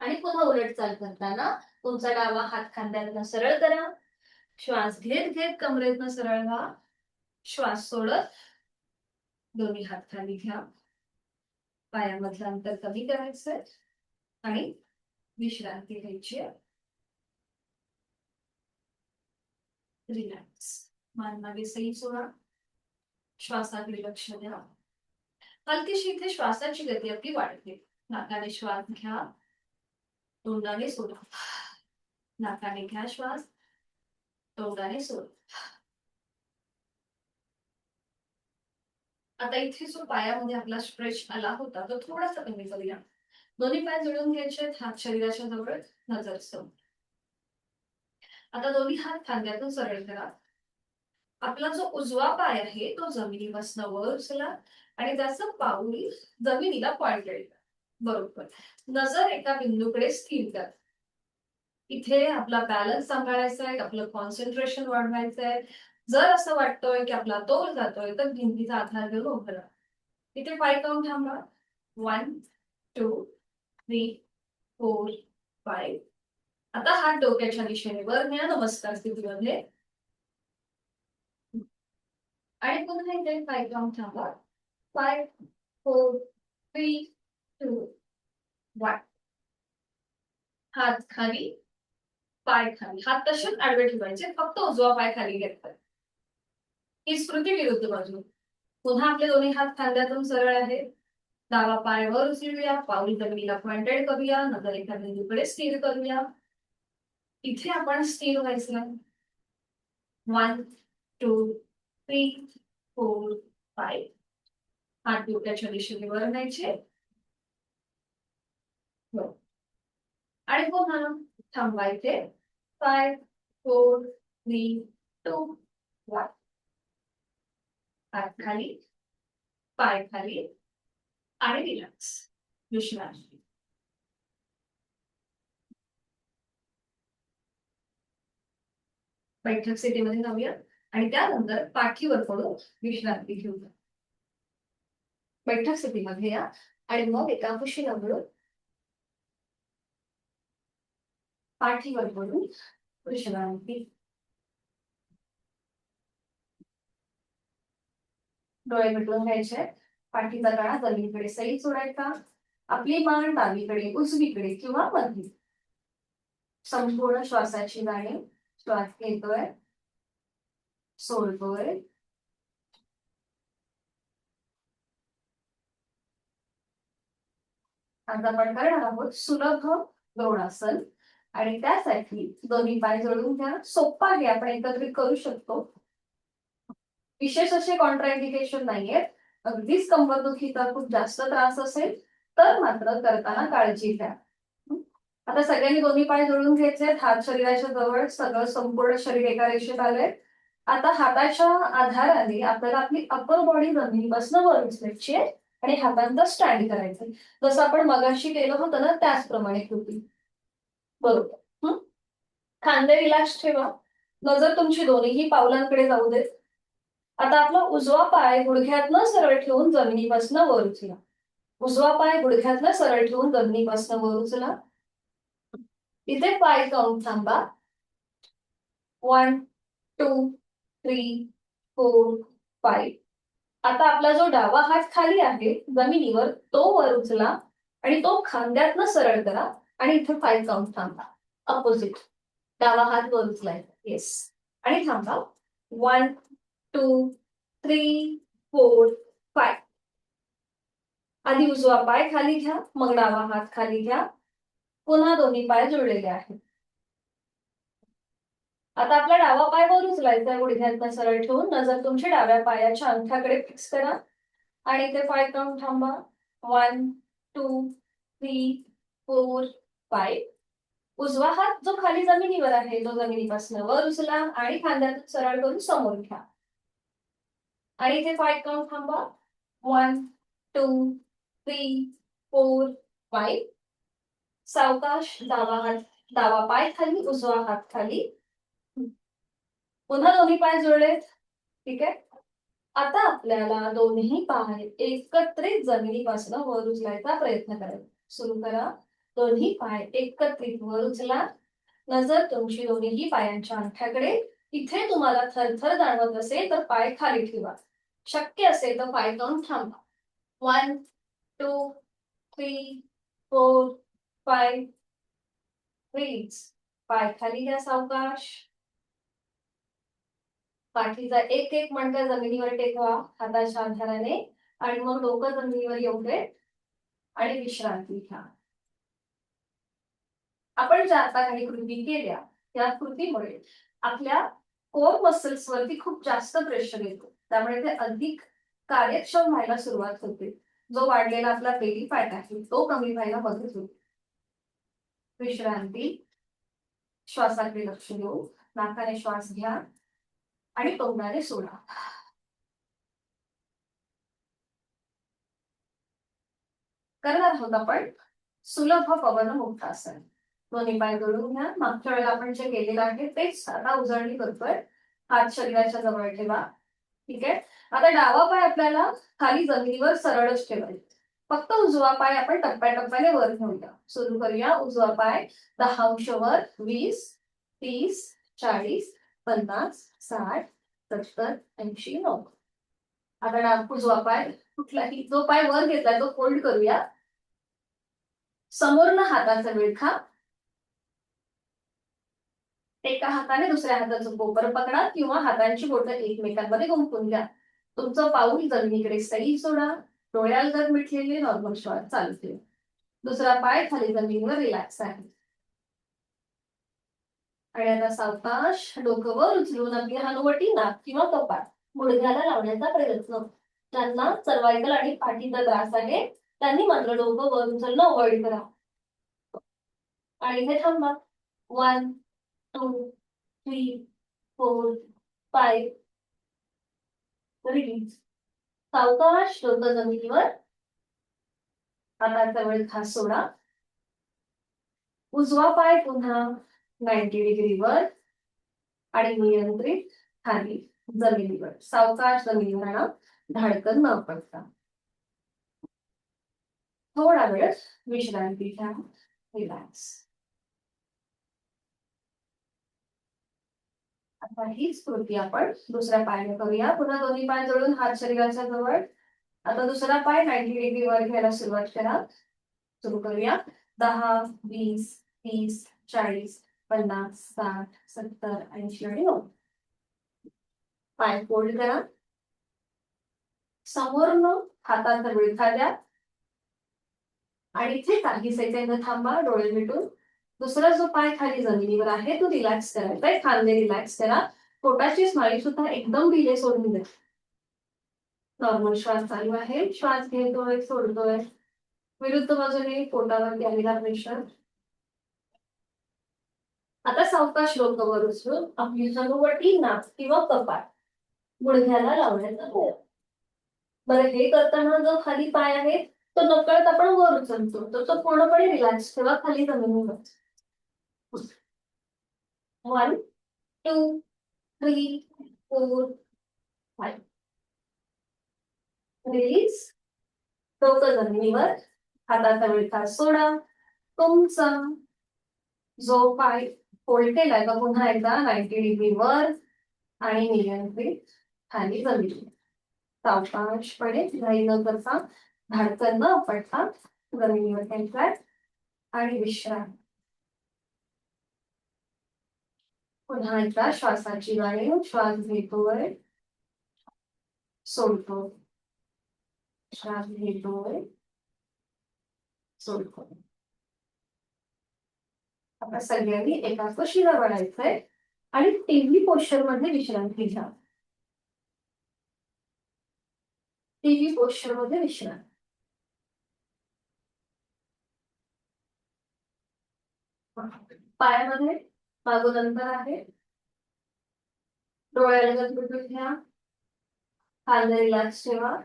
आणि पुन्हा उलट चाल करताना तुमचा डावा हात खांद्यातनं सरळ करा. श्वास घेत घेत कमरेतनं सरळ व्हा. श्वास सोडत दोन्ही हात खाली घ्या. पायामधलं अंतर कमी करायचंय आणि विश्रांती घ्यायची आहे. रिलॅक्स. मान मागे सही सोडा. श्वासाकडे लक्ष द्या. हलकीशी इथे श्वासाची गती आपली वाढते. नाकाने श्वास घ्या. तोंडाने सोडा. नाकाने घ्या श्वास. तोंडाने सोडा. आता इथे जो पायामध्ये आपला स्ट्रेच आला होता तो थोडासा कमी करूया. दोन्ही पाय जुळून घ्यायचे. हात शरीराच्या जवळ, नजर समोर. आता दोन्ही हात खांद्यातून सरळ करा. आपला जो उजवा पाय आहे तो जमिनीपासून वर उचला आणि त्याचं पाऊल जमिनीला पॉइंटेड करा. बरोबर. नजर एका बिंदूकडे स्थिर करा. इथे आपला बॅलन्स सांभाळायचा आहे. आपलं कॉन्सन्ट्रेशन वाढवायचं आहे. जर असं वाटतोय की आपला तोल जातोय तर भिंतीचा आधार घेऊन उभं राहा. इथे पाय काऊन थांबा. 1 2 3 4 5. आता हात डोक्याच्या दिशेने वर न्या नमस्कार स्थितीमध्ये. आणि पुन्हा इथे पाय काऊन थांबा. 5 4 3 2 1. हात खाली, पाय खाली. हात तसेच आडवे ठेवायचे. फक्त उजवा पाय खाली घेतलाय. ही स्मृती विरुद्ध बाजू. पुन्हा आपले दोन्ही हात खांद्यातून सरळ आहे. डावा पाय वर उचलूया. पाऊल जमिनीला पॉइंटेड करूया. नजर एका बिंदूकडे स्थिर करूया. इथे आपण स्थिर व्हायचं. 1 2 3 4 5. हात डोक्याच्या दिशेने वर न्यायचे. आणि पुन्हा थांबायचे. 5 4 3 2 1. हात खाली, पाय खाली आणि रिलॅक्स. विश्रांती. बैठक स्थितीमध्ये जाऊया आणि त्यानंतर पाठीवर पडून विश्रांती घेऊया. बैठक स्थितीमध्ये या आणि मग एका कुशीला पडून पाठीवर पडून विश्रांती. डोळे मिटून घ्यायचे. पाठीचा कणा जमिनीकडे सैल सोडायचा. आपली मान डावीकडे, उजवीकडे किंवा मध्ये. संपूर्ण श्वासाची जाणीव. श्वास घेतोय, सोडतोय. आज आपण करणार आहोत सुलभ द्रोणासन. आणि त्यासाठी दोन्ही पाय जोडून घ्या. सोपा आहे, आपण एकत्रित करू शकतो. विशेष असे कॉन्ट्राइंडिकेशन नाहीये. अगदीच कंबरदुखीचा खूप जास्त त्रास असेल तर मात्र करताना काळजी घ्या. आता सगळ्यांनी दोन्ही पाय जोडून घ्यायचे. हात शरीराच्या जवळ, सगळं संपूर्ण शरीर एका रेषेत आलंय. आता हाताच्या आधाराने आपल्याला आपली अपर बॉडी जमिनीपासून वर उचलायची आहे आणि हातांचा स्टँड करायचं. जसं आपण मगाशी केलं होतं ना त्याचप्रमाणे कृती. बरोबर. खांदे रिलॅक्स ठेवा. नजर तुमची दोन्ही पावलांकडे जाऊ देत. आता आपला उजवा पाय गुडघ्यातनं सरळ ठेवून जमिनीपासून वर उचला. उजवा पाय गुडघ्यातनं सरळ ठेवून जमिनीपासून वर उचला. इथे पाय काउंट थांबा. 1 2 3 4 5. आता आपला जो डावा हात खाली आहे जमिनीवर तो वर उचला आणि तो खांद्यातनं सरळ करा आणि इथे 5 काउंट थांबा. अपोजिट. डावा हात वर उचलायचा. येस. आणि थांबा. 1 2 3 4 5. आधी उजवा पाय खाली घ्या, मग डावा हात खाली घ्या. पुन्हा दोन्ही पाय जोडलेले आहेत. आता आपला डावा पाय वर उचलायचा, गुडघ्यातनं सरळ ठेवून नजर तुमची डाव्या पायाच्या अंगठ्याकडे फिक्स करा आणि ते 5 काउंट थांबा. 1 2 3 4 5. उजवा हात जो खाली जमिनीवर आहे तो जमिनीपासून वर उचला आणि खांद्यातून सरळ करून समोर घ्या आणि ते 5 काउंट थांबा. 1 2 3 4 5. सावकाश डावा पाय खाली, उजवा हात खाली. पुन्हा दोन्ही पाय जोडलेत. ठीक आहे. आता आपल्याला दोन्ही पाय एकत्रित जमिनीपासून वर उचलायचा प्रयत्न करायचा. सुरू करा. दोन्ही पाय एकत्रित वर उचला. नजर तुमची दोन्ही पायांच्या अंगठ्याकडे. इथे तुम्हाला थरथर जाणवत असेल तर पाय खाली ठेवा. शक्य असेल तर पाय काउंट थांबा. 1 2 3 4 5. प्लीज पाय खाली घ्या सावकाश. पाठीचा एक एक मणका जमिनीवर टेकवा हाताच्या आधाराने आणि मग डोकं जमिनीवर येऊ दे आणि विश्रांती घ्या. आपण ज्या आता काही कृती केल्या त्या कृतीमुळे आपल्या कोर मसल्स वरती खूप जास्त प्रेशर येतो, त्यामुळे ते अधिक कार्यक्षम व्हायला सुरुवात होते. जो वाढलेला आपला बेली फॅट आहे तो कमी व्हायला मदत होते. विश्रांती. श्वासाकडे लक्ष देऊ. नाकाने श्वास घ्या आणि तोंडाने सोडा. करणार आहोत आपण सुलभ पवन मुक्तासन. दोन्ही पाय जोडून घ्या. मागच्या वेळेला आपण जे केलेलं आहे तेच आता उजळणी करतोय. हात शरीराच्या जवळ ठेवा. ठीक आहे. आता डावा पाय आपल्याला खाली जमिनीवर सरळच ठेवायचा. फक्त उजवा पाय आपण टप्प्याटप्प्याने वर घेऊया. सुरू करूया. उजवा पाय 10 अंश वर. 20 30 40 50 60 70 80 90. आता उजवा पाय कुठलाही जो पाय वर घेतलाय तो फोल्ड करूया. समोरनं हाताचा विळखा. एका हाताने दुसऱ्या हाताचं कोपर पकडा किंवा हातांची बोटं एकमेकांमध्ये गुंफून घ्या. तुमचं पाऊल जमिनीकडे सैल सोडा. डोळ्याला जर मिटलेले नॉर्मल श्वास चालू ठेवा. दुसरा पाय खाली जमिनीवर रिलॅक्स आहे. आणि आता सावकाश डोकं वर उचलून आपली हनुवटी, नाक किंवा कपाळ गुडघ्याला लावण्याचा प्रयत्न. ज्यांना सर्वायकल आणि पाठीचा त्रास आहे त्यांनी मात्र डोकं वर उचलणं अवॉइड करा. आणि इथे थांबा. 1 2 3 4 5. रिलीज. सावकाश डोकं जमिनीवर. हाताचा विळखा सोडा. उजवा पाय पुन्हा 90 डिग्री वर आणि नियंत्रित खाली जमिनीवर. सावकाश जमिनीवर आणा, धाडकन न पडता. थोडा वेळ विश्रांती घ्या. रिलॅक्स. आता हीच कृती आपण दुसऱ्या पायाने करूया. पुन्हा दोन्ही पाय जोडून हात शरीराच्या जवळ. आता दुसरा पाय 90 डिग्री वर घ्यायला सुरुवात करा. सुरू करूया. 10 20 30 40 50 60 70 80 आणि 90. पाय फोल्ड करा. समोरनं हाताचा विळखा द्या आणि इथे काही सेकंद थांबा डोळे मिटून. दुसरा जो पाय खाली जमिनीवर आहे तो रिलॅक्स करायचा आहे. खांदे रिलॅक्स करा. पोटाची स्नायू सुद्धा एकदम ढिले सोडून द्या. नॉर्मल श्वास चालू आहे. श्वास घेतोय सोडतोय. विरुद्ध बाजूने पोटावरती आलेला प्रेशर. आता सावकाश डोकं वर उचलून आपली हनुवटी, नाक किंवा कपाळ गुडघ्याला लावण्याचा प्रयत्न. बरं, हे करताना जो खाली पाय आहे तो नकळत आपण वर उचलतो तर तो पूर्णपणे रिलॅक्स ठेवा खाली जमिनीवर. 1 2 3 4 5. रिलीज. डोकं जमिनीवर. हाताचा विळखा सोडा. तुमचा जो पाय फोल्ड केलाय का पुन्हा एकदा 90 डिग्री वर आणि नियंत्रित खाली जमिनीवर. सावकाशपणे घाई न करता, धाडकन न पडता जमिनीवर ठेवायचा आणि विश्रांती. पुन्हा एकदा श्वासाची जाणीव. श्वास घेतोय सोडतो. श्वास घेतोय सोडतो. आता सगळ्यांनी एका कशीला वळायचंय आणि टीव्ही पोश्चर मध्ये विश्रांती घ्या. टीव्ही पोश्चर मध्ये विश्रांती. पायामध्ये मागून अंतर आहे. डोळ्याला मिटून घ्या. खांदे रिलॅक्स ठेवा.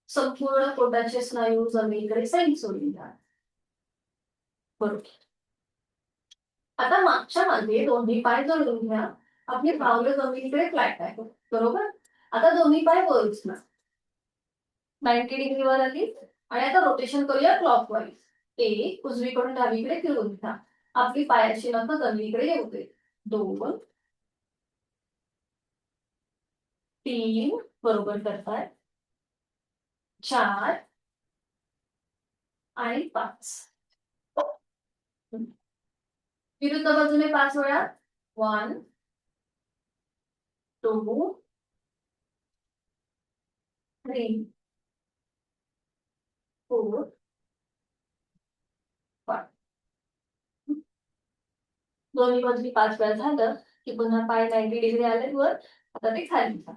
संपूर्ण पोटाचे स्नायू जमिनीकडे सैल सोडून द्या. बरोबर. आता मागच्या मागे दोन्ही पाय जोडून घ्या. आपली पावलं जमिनीकडे फ्लॅट आहे. बरोबर. आता दोन्ही पाय वर उचला. 90 डिग्रीवर आली आणि आता रोटेशन करूया क्लॉकवाईज. एक उजवीकडून डावीकडे फिरवून घ्या. आपली पायाची नख जमिनीकडे येऊ दे. 2 3 बरोबर करताय. 4 आणि 5. विरुद्ध बाजूने 5 वेळा. 1 2 3 4 5. दोन्ही बाजूनी 5 वेळा झालं की पुन्हा पाय 90 डिग्री आले वर. आता ते खाली घ्या.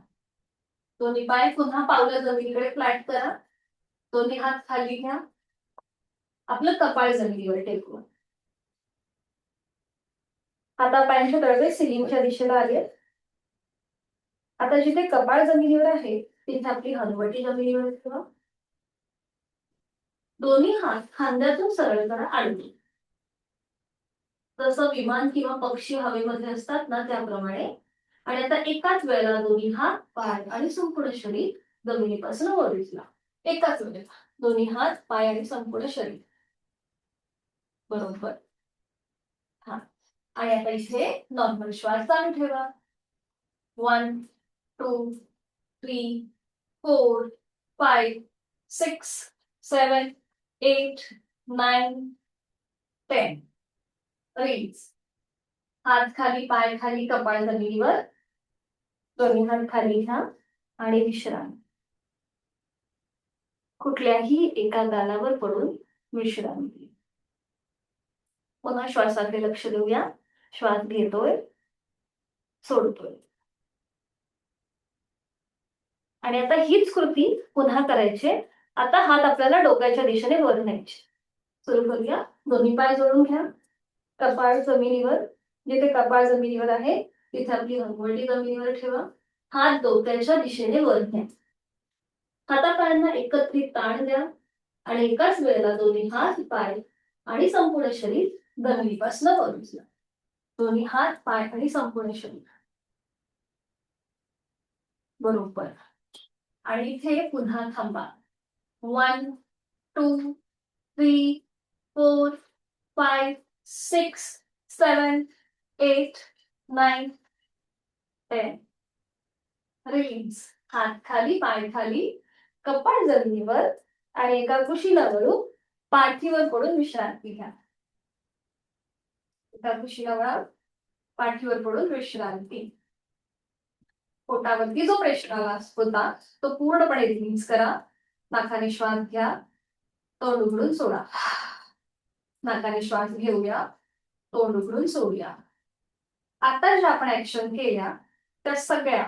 दोन्ही पाय पुन्हा पावलं जमिनीकडे फ्लॅट करा. दोन्ही हात खाली घ्या. आपलं कपाळ जमिनीवर टेकवा. आता पायांचे तळवे सिलिंगच्या दिशेला आले. आता जिथे कपाळ जमिनीवर आहे तिथे आपली हनुवटी जमिनीवर ठेवा. दोन्ही हात खांद्यातून सरळ करा आडवी. जसं विमान किंवा पक्षी हवेमध्ये असतात ना त्याप्रमाणे. आणि आता एकाच वेळेला दोन्ही हात पाय आणि संपूर्ण शरीर जमिनीपासून वर उचला. एकाच वेळेला दोन्ही हात पाय आणि संपूर्ण शरीर. बरोबर. हा. आणि आता इथे नॉर्मल श्वास चालू ठेवा. 1 2 3 4 5 6 7 8 9 10. रिलीज. हात खाली पाय खाली कपाळ जमिनीवर. दोन्ही हात खाली घ्या आणि विश्राम. कुठल्याही एका गालावर पडून विश्रांती. पुन्हा श्वासाकडे लक्ष देऊया. श्वास घेतोय सोडतोय. आणि आता हीच कृती पुन्हा करायची. आता हात आपल्याला डोक्याच्या दिशेने वर न्यायचे. सुरू करूया. दोन्ही पाय जोडून घ्या. कपाळ जमिनीवर. जिथे कपाळ जमिनीवर आहे तिथे आपली हनुवटी जमिनीवर ठेवा. हात डोक्याच्या दिशेने वर घ्या. हातापायांना एकत्रित ताण द्या आणि एकाच वेळेला दोन्ही हात पाय आणि संपूर्ण शरीर जमिनीपासून वर उचला. दोन्ही हात पाय आणि संपूर्ण शरीर. बरोबर. आणि इथे पुन्हा थांबा. 1 2 3 4 5 6 7 8 9 10. रिलीज. हात खाली पाय खाली कपाळ जमिनीवर आणि एका कुशीला वळून पाठीवर पडून विश्रांती घ्या. एका कुशीला वळा. पाठीवर पडून विश्रांती. पोटावरती जो प्रेशर आला होता तो पूर्णपणे रिलीज करा. नाकाने श्वास घ्या. तोंड उघडून सोडा. नाकाने श्वास घेऊया. तोंड उघडून सोडूया. आता ज्या आपण ऍक्शन केल्या त्या सगळ्या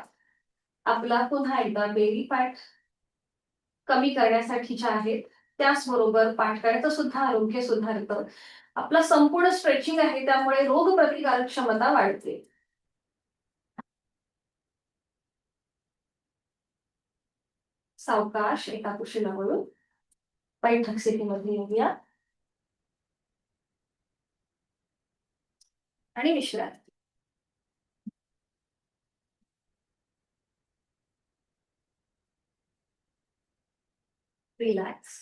आपला पुन्हा एकदा बेली फॅट कमी करण्यासाठीच्या आहेत. त्याचबरोबर पाठकाळ्याचं सुद्धा आरोग्य सुधारतं. आपला संपूर्ण स्ट्रेचिंग आहे त्यामुळे रोगप्रतिकारक क्षमता वाढते. सावकाश एका कुशीला वळून बैठक स्थितीमध्ये येऊया आणि विश्रांती. रिलॅक्स.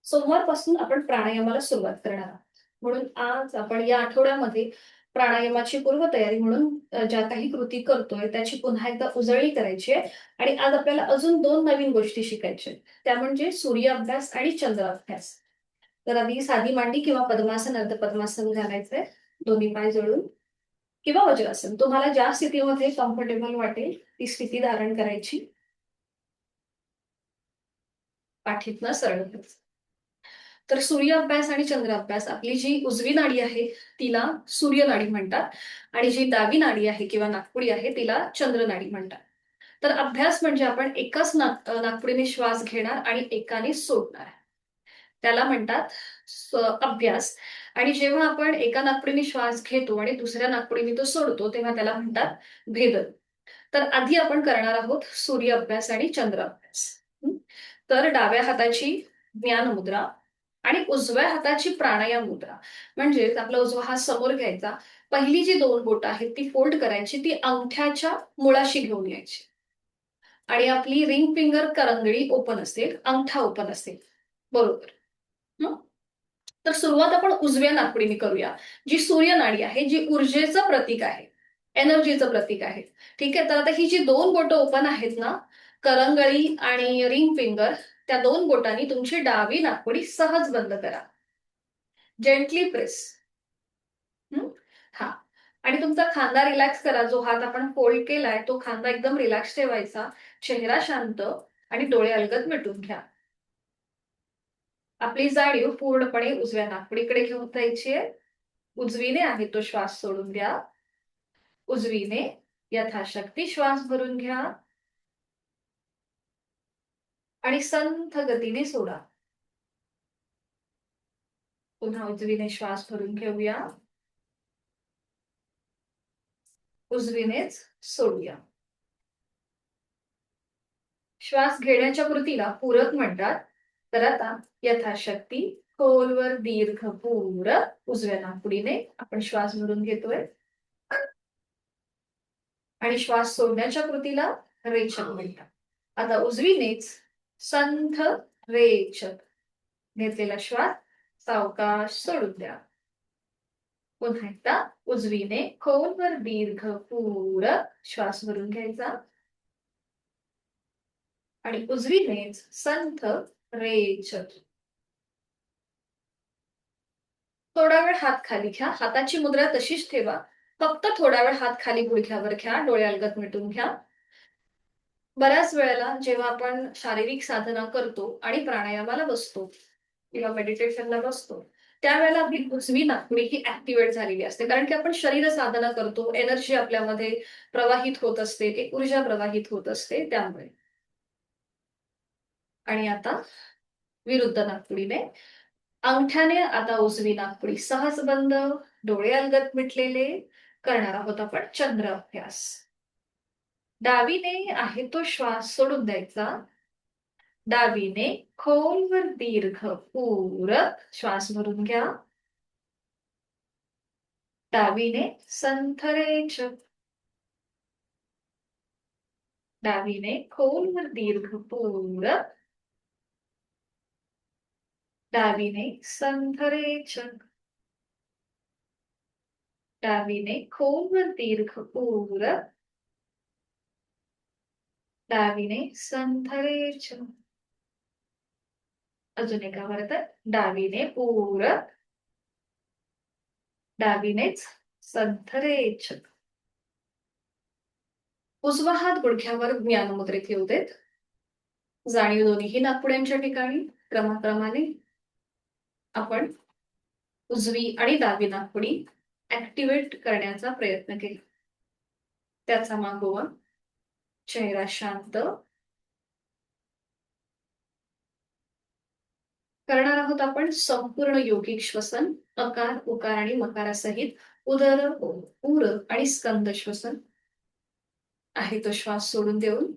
सोमवारपासून आपण प्राणायामाला सुरुवात करणार आहोत. म्हणून आज आपण या आठवड्यामध्ये प्राणायामाची पूर्वतयारी म्हणून ज्या काही कृती करतोय त्याची पुन्हा एकदा उजळणी करायची आहे. आणि आज आपल्याला अजून 2 नवीन गोष्टी शिकायच्या आहेत. त्या म्हणजे सूर्य अभ्यास आणि चंद्र अभ्यास. तर आधी साधी मांडी किंवा पद्मासन अर्ध पद्मासन घालायचंय. दोन्ही पाय जोडून किंवा वज्रासन. तुम्हाला ज्या स्थितीमध्ये कम्फर्टेबल वाटेल ती स्थिती धारण करायची. पाठीतनं सरळ घ्यायचं. तर सूर्य अभ्यास आणि चंद्र अभ्यास, आपली जी उजवी नाडी आहे तिला सूर्य नाडी म्हणतात आणि जी डावी नाडी आहे किंवा नाकपुडी आहे तिला चंद्र नाडी म्हणतात. तर अभ्यास म्हणजे आपण एकाच नाकपुडीने श्वास घेणार आणि एकाने सोडणार, त्याला म्हणतात अभ्यास. आणि जेव्हा आपण एका नाकपुडीने श्वास घेतो आणि दुसऱ्या नाकपुडीने तो सोडतो तेव्हा त्याला म्हणतात भेदन. तर आधी आपण करणार आहोत सूर्य अभ्यास आणि चंद्र अभ्यास. तर डाव्या हाताची ज्ञान मुद्रा आणि उजव्या हाताची प्राणायाम मुद्रा. म्हणजेच आपला उजवा हात समोर घ्यायचा, पहिली जी 2 बोटं आहेत ती फोल्ड करायची, ती अंगठ्याच्या मुळाशी घेऊन यायची आणि आपली रिंग फिंगर करंगळी ओपन असेल, अंगठा ओपन असेल. बरोबर. हं? तर सुरुवात आपण उजव्या नाकपुडीने करूया, जी सूर्य नाडी आहे, जी ऊर्जेचं प्रतीक आहे, एनर्जीचं प्रतीक आहे. ठीक आहे. तर आता ही जी 2 बोटं ओपन आहेत ना, करंगळी आणि रिंग फिंगर, त्या 2 बोटांनी तुमची डावी नाकपुडी सहज बंद करा. Gently press. हा. आणि तुमचा खांदा रिलॅक्स करा. जो हात आपण फोल्ड केलाय तो खांदा एकदम रिलॅक्स ठेवायचा, चेहरा शांत आणि डोळे अलगद मिटून घ्या. आपली जाणीव पूर्णपणे उजव्या नाकपुडीकडे घेऊन जायची आहे. उजवीने आहे तो श्वास सोडून द्या. उजवीने यथाशक्ती श्वास भरून घ्या आणि संथ गतीने सोडा. पुन्हा उजवीने श्वास भरून घेऊया, उजवीनेच सोडूया. श्वास घेण्याच्या कृतीला पूरक म्हणतात. तर आता यथाशक्ती खोलवर दीर्घ पूरक उजव्या नाकपुडीने आपण श्वास भरून घेतोय आणि श्वास सोडण्याच्या कृतीला रेचक म्हणतात. आता उजवीनेच संथ रेचक घेतलेला श्वास सावकाश सोडून द्या. पुन्हा एकदा उजवीने खोलवर दीर्घ पूरक श्वास भरून घ्यायचा आणि उजवीनेच संथ रेचक. थोडा वेळ हात खाली घ्या, हाताची मुद्रा तशीच ठेवा. फक्त थोडा वेळ हात खाली गुडघ्यावर घ्या, डोळे अलगद मिटून घ्या. बऱ्याच वेळेला जेव्हा आपण शारीरिक साधना करतो आणि प्राणायामाला बसतो किंवा मेडिटेशनला बसतो, त्यावेळेला आपली उजवी नाकपुडी ही ऍक्टिव्हेट झालेली असते, कारण की आपण शरीर साधना करतो, एनर्जी आपल्यामध्ये प्रवाहित होत असते, एक ऊर्जा प्रवाहित होत असते त्यामुळे. आणि आता विरुद्ध नाकपुडीने अंगठ्याने आता उजवी नाकपुडी सहज बंद, डोळे अलगद मिटलेले करणार आहोत आपण चंद्र अभ्यास. डावीने आहे तो श्वास सोडून द्यायचा. डावीने खोलवर दीर्घ पूरक श्वास भरून घ्या. डावीने संथरेचक. डावीने खोलवर दीर्घ पूरक. डावीने संथरेचक. डावीने खोलवर दीर्घ पूरक. डावीने संथरेचक. अजून एका परत. डावीने पूरक. डावीनेच संथरेचक. उजवा हात गुडघ्यावर ज्ञानमुद्रेत येऊ देत. जाणीव दोन्हीही नाकपुड्यांच्या ठिकाणी क्रमाक्रमाने आपण उजवी आणि डावी नाकपुडी ऍक्टिव्हेट करण्याचा प्रयत्न केला. त्याचा मागोवा चेहरा शांत. करणार आहोत आपण संपूर्ण योगिक श्वसन, अकार उकार आणि मकारासहित उदर उर आणि स्कंद श्वसन. आहे तो श्वास सोडून देऊन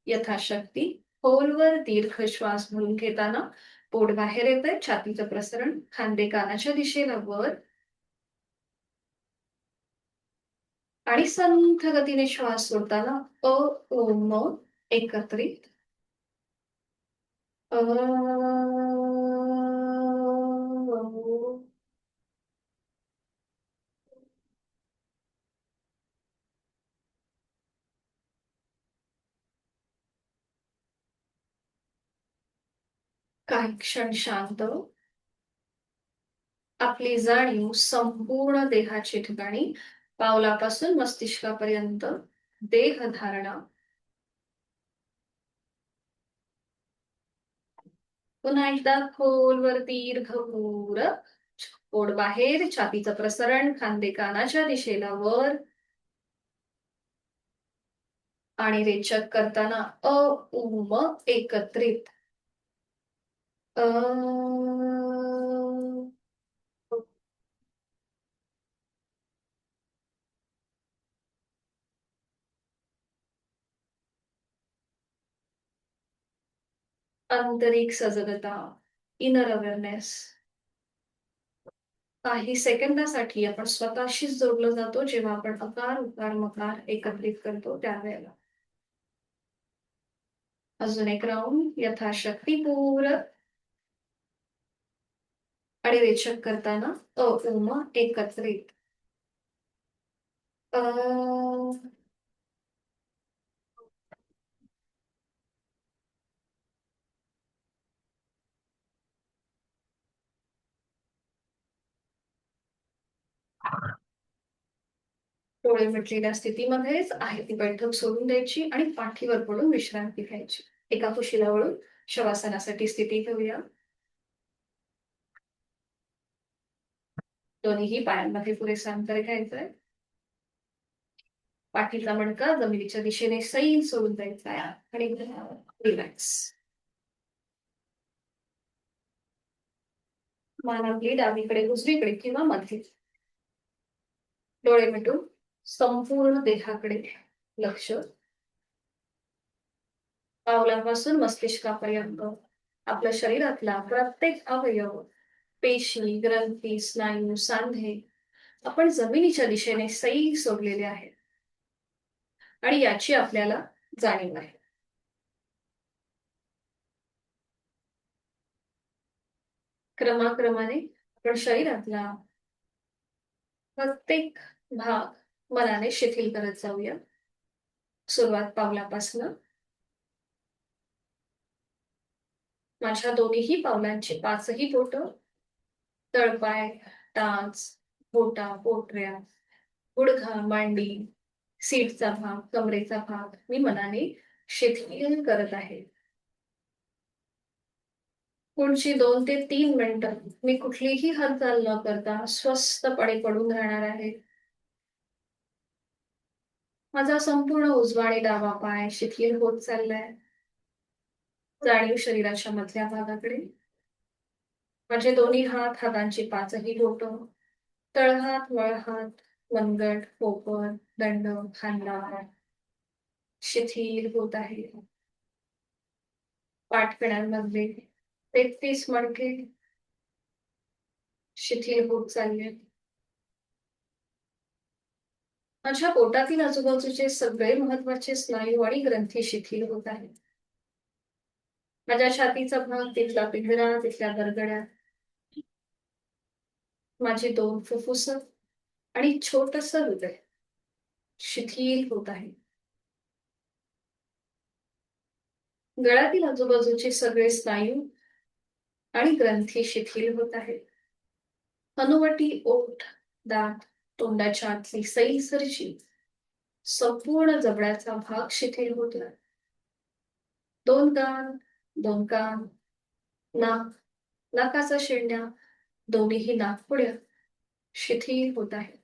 यथाशक्ती खोलवर दीर्घ श्वास भरून घेताना पोट बाहेर येतंय, छातीचं प्रसरण, खांदे कानाच्या दिशेला वर आणि संथ गतीने श्वास सोडताना अ ओम एकत्रित अ. काही क्षण शांत. आपली जाणीव संपूर्ण देहाच्या ठिकाणी, पावलापासून मस्तिष्कापर्यंत देहधारणा. पुन्हा एकदा खोलवर दीर्घ घोर. पोट बाहेर, छातीचं प्रसरण, खांदे कानाच्या दिशेला वर. आणि रेचक करताना अ उ म एकत्रित. अ आंतरिक सजगता, इनर अवेअरनेस. काही सेकंदासाठी आपण स्वतःशीच जोडलो जातो जेव्हा आपण अकार उकार मकार एकत्रित करतो त्यावेळेला. अजून एक राऊंड यथाशक्ती पूरक. आणि रेचक करताना अ उ म एकत्रित. अ डोळे मिटलेल्या स्थितीमध्येच आहे ती बैठक सोडून द्यायची आणि पाठीवर पडून विश्रांती घ्यायची. एका कुशीला वळून शवासनासाठी स्थिती घेऊया. दोन्हीही पायांमध्ये पुरेसं अंतर घ्यायचंय. पाठीचा मणका जमिनीच्या दिशेने सैल सोडून द्यायचा आहे आणि रिलॅक्स. मान आपली डावीकडे उजवीकडे किंवा मध्ये. डोळे मिटून संपूर्ण देहाकडे लक्ष. पावलापासून मस्तिष्कापर्यंत आपल्या शरीरातला प्रत्येक अवयव, पेशी, ग्रंथी, स्नायू, सांधे आपण जमिनीच्या दिशेने सैल सोडलेले आहेत आणि याची आपल्याला जाणीव आहे. क्रमाक्रमाने आपण शरीरातला प्रत्येक भाग मनाने शिथिल करत जाऊया. सुरुवात पावलापासून. माझ्या दोन्हीही पावलांची पाचही बोट, तळपाय, टाच, बोटा, पोटऱ्या, गुडघा, मांडी, सीटचा भाग, कमरेचा भाग मी मनाने शिथिल करत आहे. पुढची 2 ते 3 मिनिटं मी कुठलीही हालचाल न करता स्वस्थपणे पडून राहणार आहे. माझा संपूर्ण उजवा आणि डावा पाय शिथिल होत चाललाय. जाणीव शरीराच्या मधल्या भागाकडे. माझे दोन्ही हात, हातांची पाचही बोट, तळहात, वळहात, मनगट, पोपट, दंड, खांदा शिथिल होत आहे. पाठकड्यांमधले 33 मणके शिथिल होत चालले. माझ्या पोटातील आजूबाजूचे सगळे महत्वाचे स्नायू आणि ग्रंथी शिथिल होत आहेत. माझ्या छातीचा भाग, तिथला पिंजरा, तिथल्या गरगड्या, माझी 2 फुफ्फुस आणि छोटस हृदय शिथिल होत आहे. गळ्यातील आजूबाजूचे सगळे स्नायू आणि ग्रंथी शिथिल होत आहेत. हनुवटी, ओठ, दात, तोंडाच्या आतली सैलसरची संपूर्ण जबड्याचा भाग शिथिल होतोय. 2 कान, 2 कान, नाक, नाकाचा शेंड्या, दोन्हीही नाकपुड्या शिथिल होत आहेत.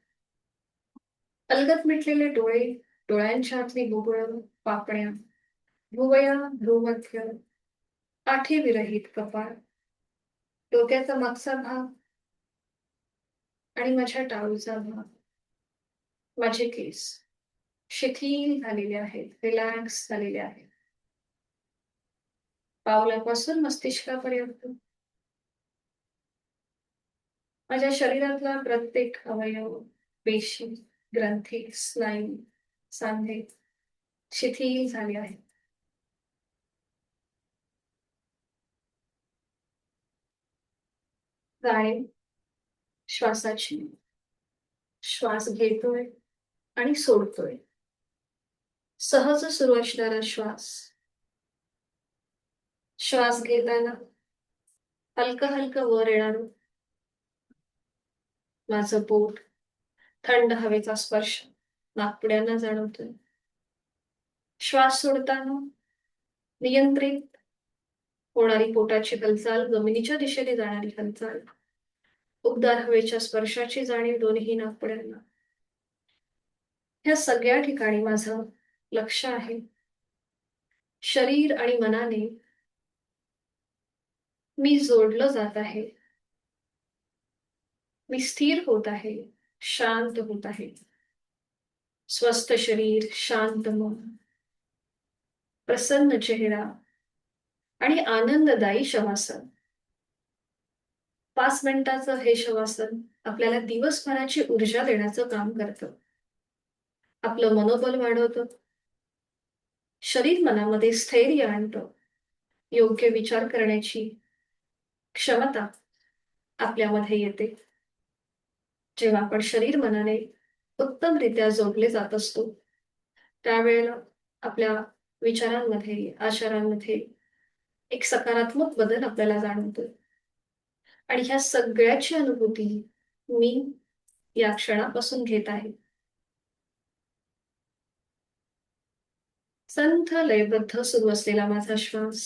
अलगद मिटलेले डोळे, डोळ्यांच्या आतली बुबुळ, पापण्या, भुवया, भ्रूमध्य, आठी विरहित कपाळ, डोक्याचा मागचा भाग आणि माझ्या टाळूचा भाग. माझे केस शिथिल झालेले आहेत, रिलॅक्स झालेले आहेत. पावलापासून मस्तिष्कापर्यंत माझ्या शरीरातला प्रत्येक अवयव, पेशी, ग्रंथी, स्नायू, सांधे शिथिल झाले आहेत. जाणीव श्वासाची. श्वास घेतोय आणि सोडतोय. सहज सुरू असणारा श्वास. श्वास घेताना हलकं हलकं वर येणार. माझं पोट थंड हवेचा स्पर्श नाकपुड्यांना जाणवतोय. श्वास सोडताना नियंत्रित होणारी पोटाची हालचाल, जमिनीच्या दिशेने जाणारी हालचाल, उबदार हवेच्या स्पर्शाची जाणीव दोन्ही नाकपुड्यांना. ह्या सगळ्या ठिकाणी माझं लक्ष आहे. शरीर आणि मनाने मी जोडलं जात आहे. मी स्थिर होत आहे, शांत होत आहे. स्वस्थ शरीर, शांत मन, प्रसन्न चेहरा आणि आनंददायी शवासन. 5 मिनिटाचं हे शवासन आपल्याला दिवसभराची ऊर्जा देण्याचं काम करतं. आपलं मनोबल वाढवतं. शरीर मनामध्ये स्थैर्य आणतं. योग्य विचार करण्याची क्षमता आपल्यामध्ये येते. जेव्हा आपण शरीर मनाने उत्तमरित्या जोडले जात असतो, त्यावेळेला आपल्या विचारांमध्ये, आचारांमध्ये एक सकारात्मक बदल आपल्याला जाणवतो. आणि ह्या सगळ्याची अनुभूती मी या क्षणापासून घेत आहे. संथ लयबद्ध सुरू असलेला माझा श्वास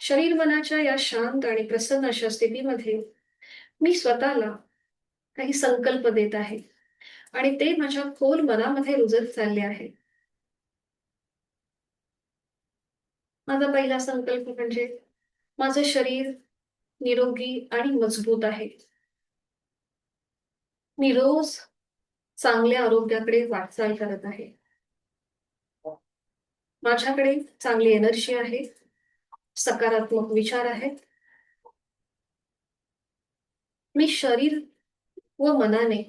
शरीर मनाच्या या शांत आणि प्रसन्न अशा स्थितीमध्ये मी स्वतःला काही संकल्प देत आहे आणि ते माझ्या खोल मनामध्ये रुजत चालले आहे. माझा पहिला संकल्प म्हणजे माझं शरीर निरोगी आणि मजबूत आहे. मी रोज चांगल्या आरोग्याकडे वाटचाल करत आहे. माझ्याकडे चांगली एनर्जी आहे, सकारात्मक विचार आहेत. मी शरीर व मनाने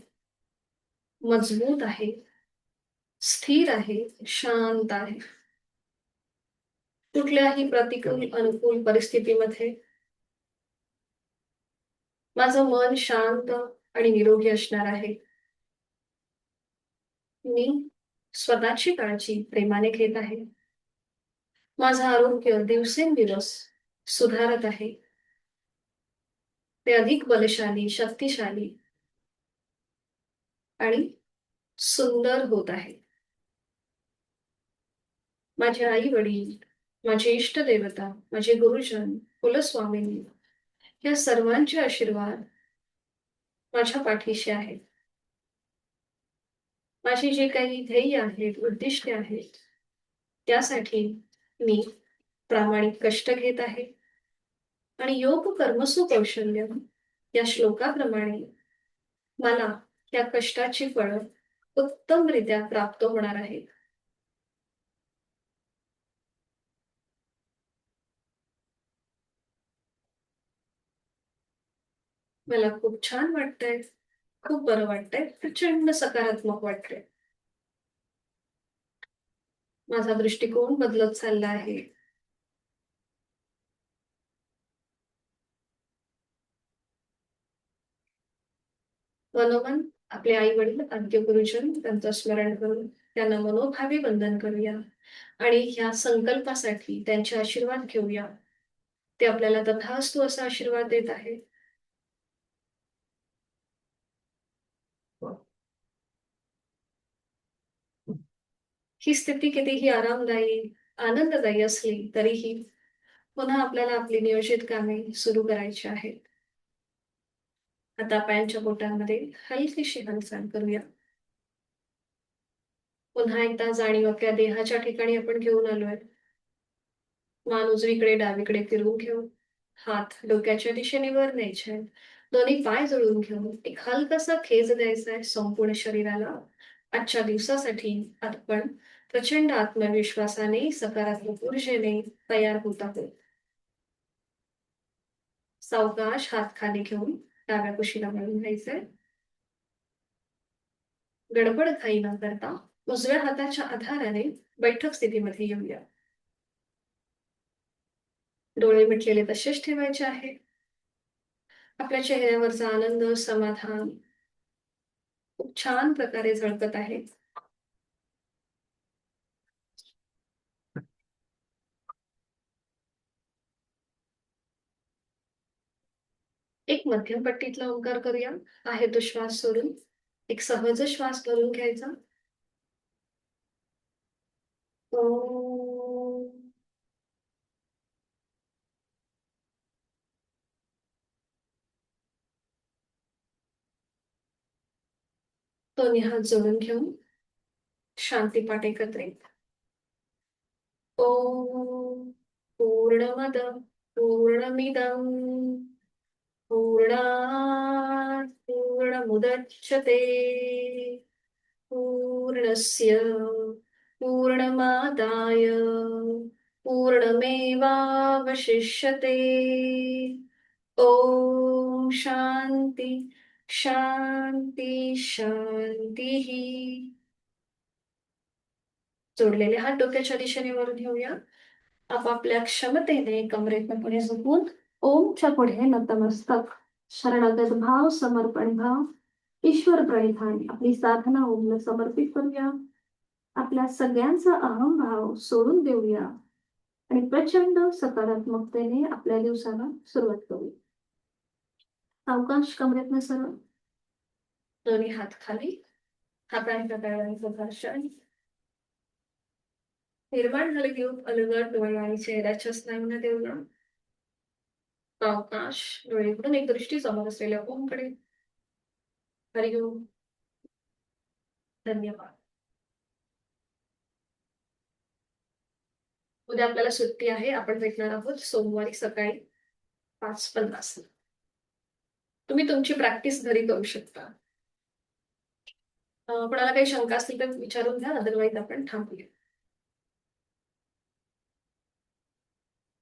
मजबूत आहे, स्थिर आहे, शांत आहे. कुठल्याही प्रतिकूल अनुकूल परिस्थितीमध्ये माझं मन शांत आणि निरोगी असणार आहे. मी स्वतःची काळजी प्रेमाने घेत आहे. माझं आरोग्य दिवसेंदिवस सुधारत आहे. ते अधिक बलशाली, शक्तिशाली आणि सुंदर होत आहे. माझे आई वडील, माझे इष्ट देवता, माझे गुरुजन, कुलस्वामिनी या सर्वांचे आशीर्वाद माझ्या पाठीशी आहेत. माझी जी काही ध्येय आहेत, उद्दिष्टे आहेत, त्यासाठी मी प्रामाणिक कष्ट घेत आहे आणि योग कर्मसु कौशल्य या श्लोकाप्रमाणे मला या कष्टाची फळं उत्तमरित्या प्राप्त होणार आहेत. मला खूप छान वाटतंय, खूप बरं वाटतंय, प्रचंड सकारात्मक वाटतंय. माझा दृष्टिकोन बदलत चालला आहे. मनोमन आपले आई वडील, आद्य गुरुजन त्यांचं स्मरण करून त्यांना मनोभावे वंदन करूया आणि ह्या संकल्पासाठी त्यांचे आशीर्वाद घेऊया. ते आपल्याला तथास्तु असा आशीर्वाद देत आहे. ही स्थिती कितीही आरामदायी, आनंददायी असली तरीही पुन्हा आपल्याला आपली नियोजित कामे सुरू करायची आहेत. आता पायांच्या बोटांमध्ये हलकीशी हालचाल करूया. पुन्हा एकदा जाणीव आपल्या देहाच्या ठिकाणी आपण घेऊन आलोय. मान उजवीकडे डावीकडे फिरवून घेऊ. हात डोक्याच्या दिशेने वर न्यायचे आहेत. दोन्ही पाय जुळवून घेऊन एक हलकासा खेच द्यायचा आहे संपूर्ण शरीराला. आजच्या दिवसासाठी आपण प्रचंड आत्मविश्वासाने, सकारात्मक ऊर्जेने तयार होत आहोत. सावकाश हात खाली घेऊन डाव्या कुशीला वळून घ्यायचंय. गडबड घाई न करता उजव्या हाताच्या आधाराने बैठक स्थितीमध्ये येऊया. डोळे मिटलेले तसेच ठेवायचे आहे. आपल्या चेहऱ्यावरचा आनंद, समाधान खूप छान प्रकारे झळकत आहे. एक मध्यम पट्टीतला ओंकार करूया. आहे तो श्वास सोडून एक सहज श्वास भरून घ्यायचा. ओम. दोन्ही हात जोडून घेऊन शांतीपाठ एकत्रित. ओम पूर्णमद पूर्णमिदं पूर्णात् पूर्णमुदच्यते पूर्णस्य पूर्णमादाय पूर्णमेवावशिष्यते. ओम शांती शांती शांतीः. जोडलेले हात डोक्याच्या दिशेने वर घेऊया. आपापल्या क्षमतेने कमरेतनं पुढे झुकून ओमच्या पुढे नतमस्तक, शरणागत भाव, समर्पण भाव, ईश्वर प्रणिधान. आपली साधना ओमला समर्पित करूया. आपल्या सगळ्यांचा अहंभाव सोडून देऊया आणि प्रचंड सकारात्मकतेने आपल्या दिवसाला सुरुवात करूया. सावकाश कमरेतनं सरळ, दोन्ही हात खाली, हातांच्या तळव्यांचं घर्षण. निर्माण झालेली ऊब अलगद डोळे आणि चेहऱ्याच्या स्नायूंना देऊया. सावकाश डोळे उघडून एक दृष्टी समोर असलेल्या ओमकडे. हरिओम. धन्यवाद. उद्या आपल्याला सुट्टी आहे. आपण भेटणार आहोत सोमवारी सकाळी 5:50. तुम्ही तुमची प्रॅक्टिस घरी करू शकता. कोणाला काही शंका असतील तर विचारून घ्या, अदरवाईज आपण थांबूया.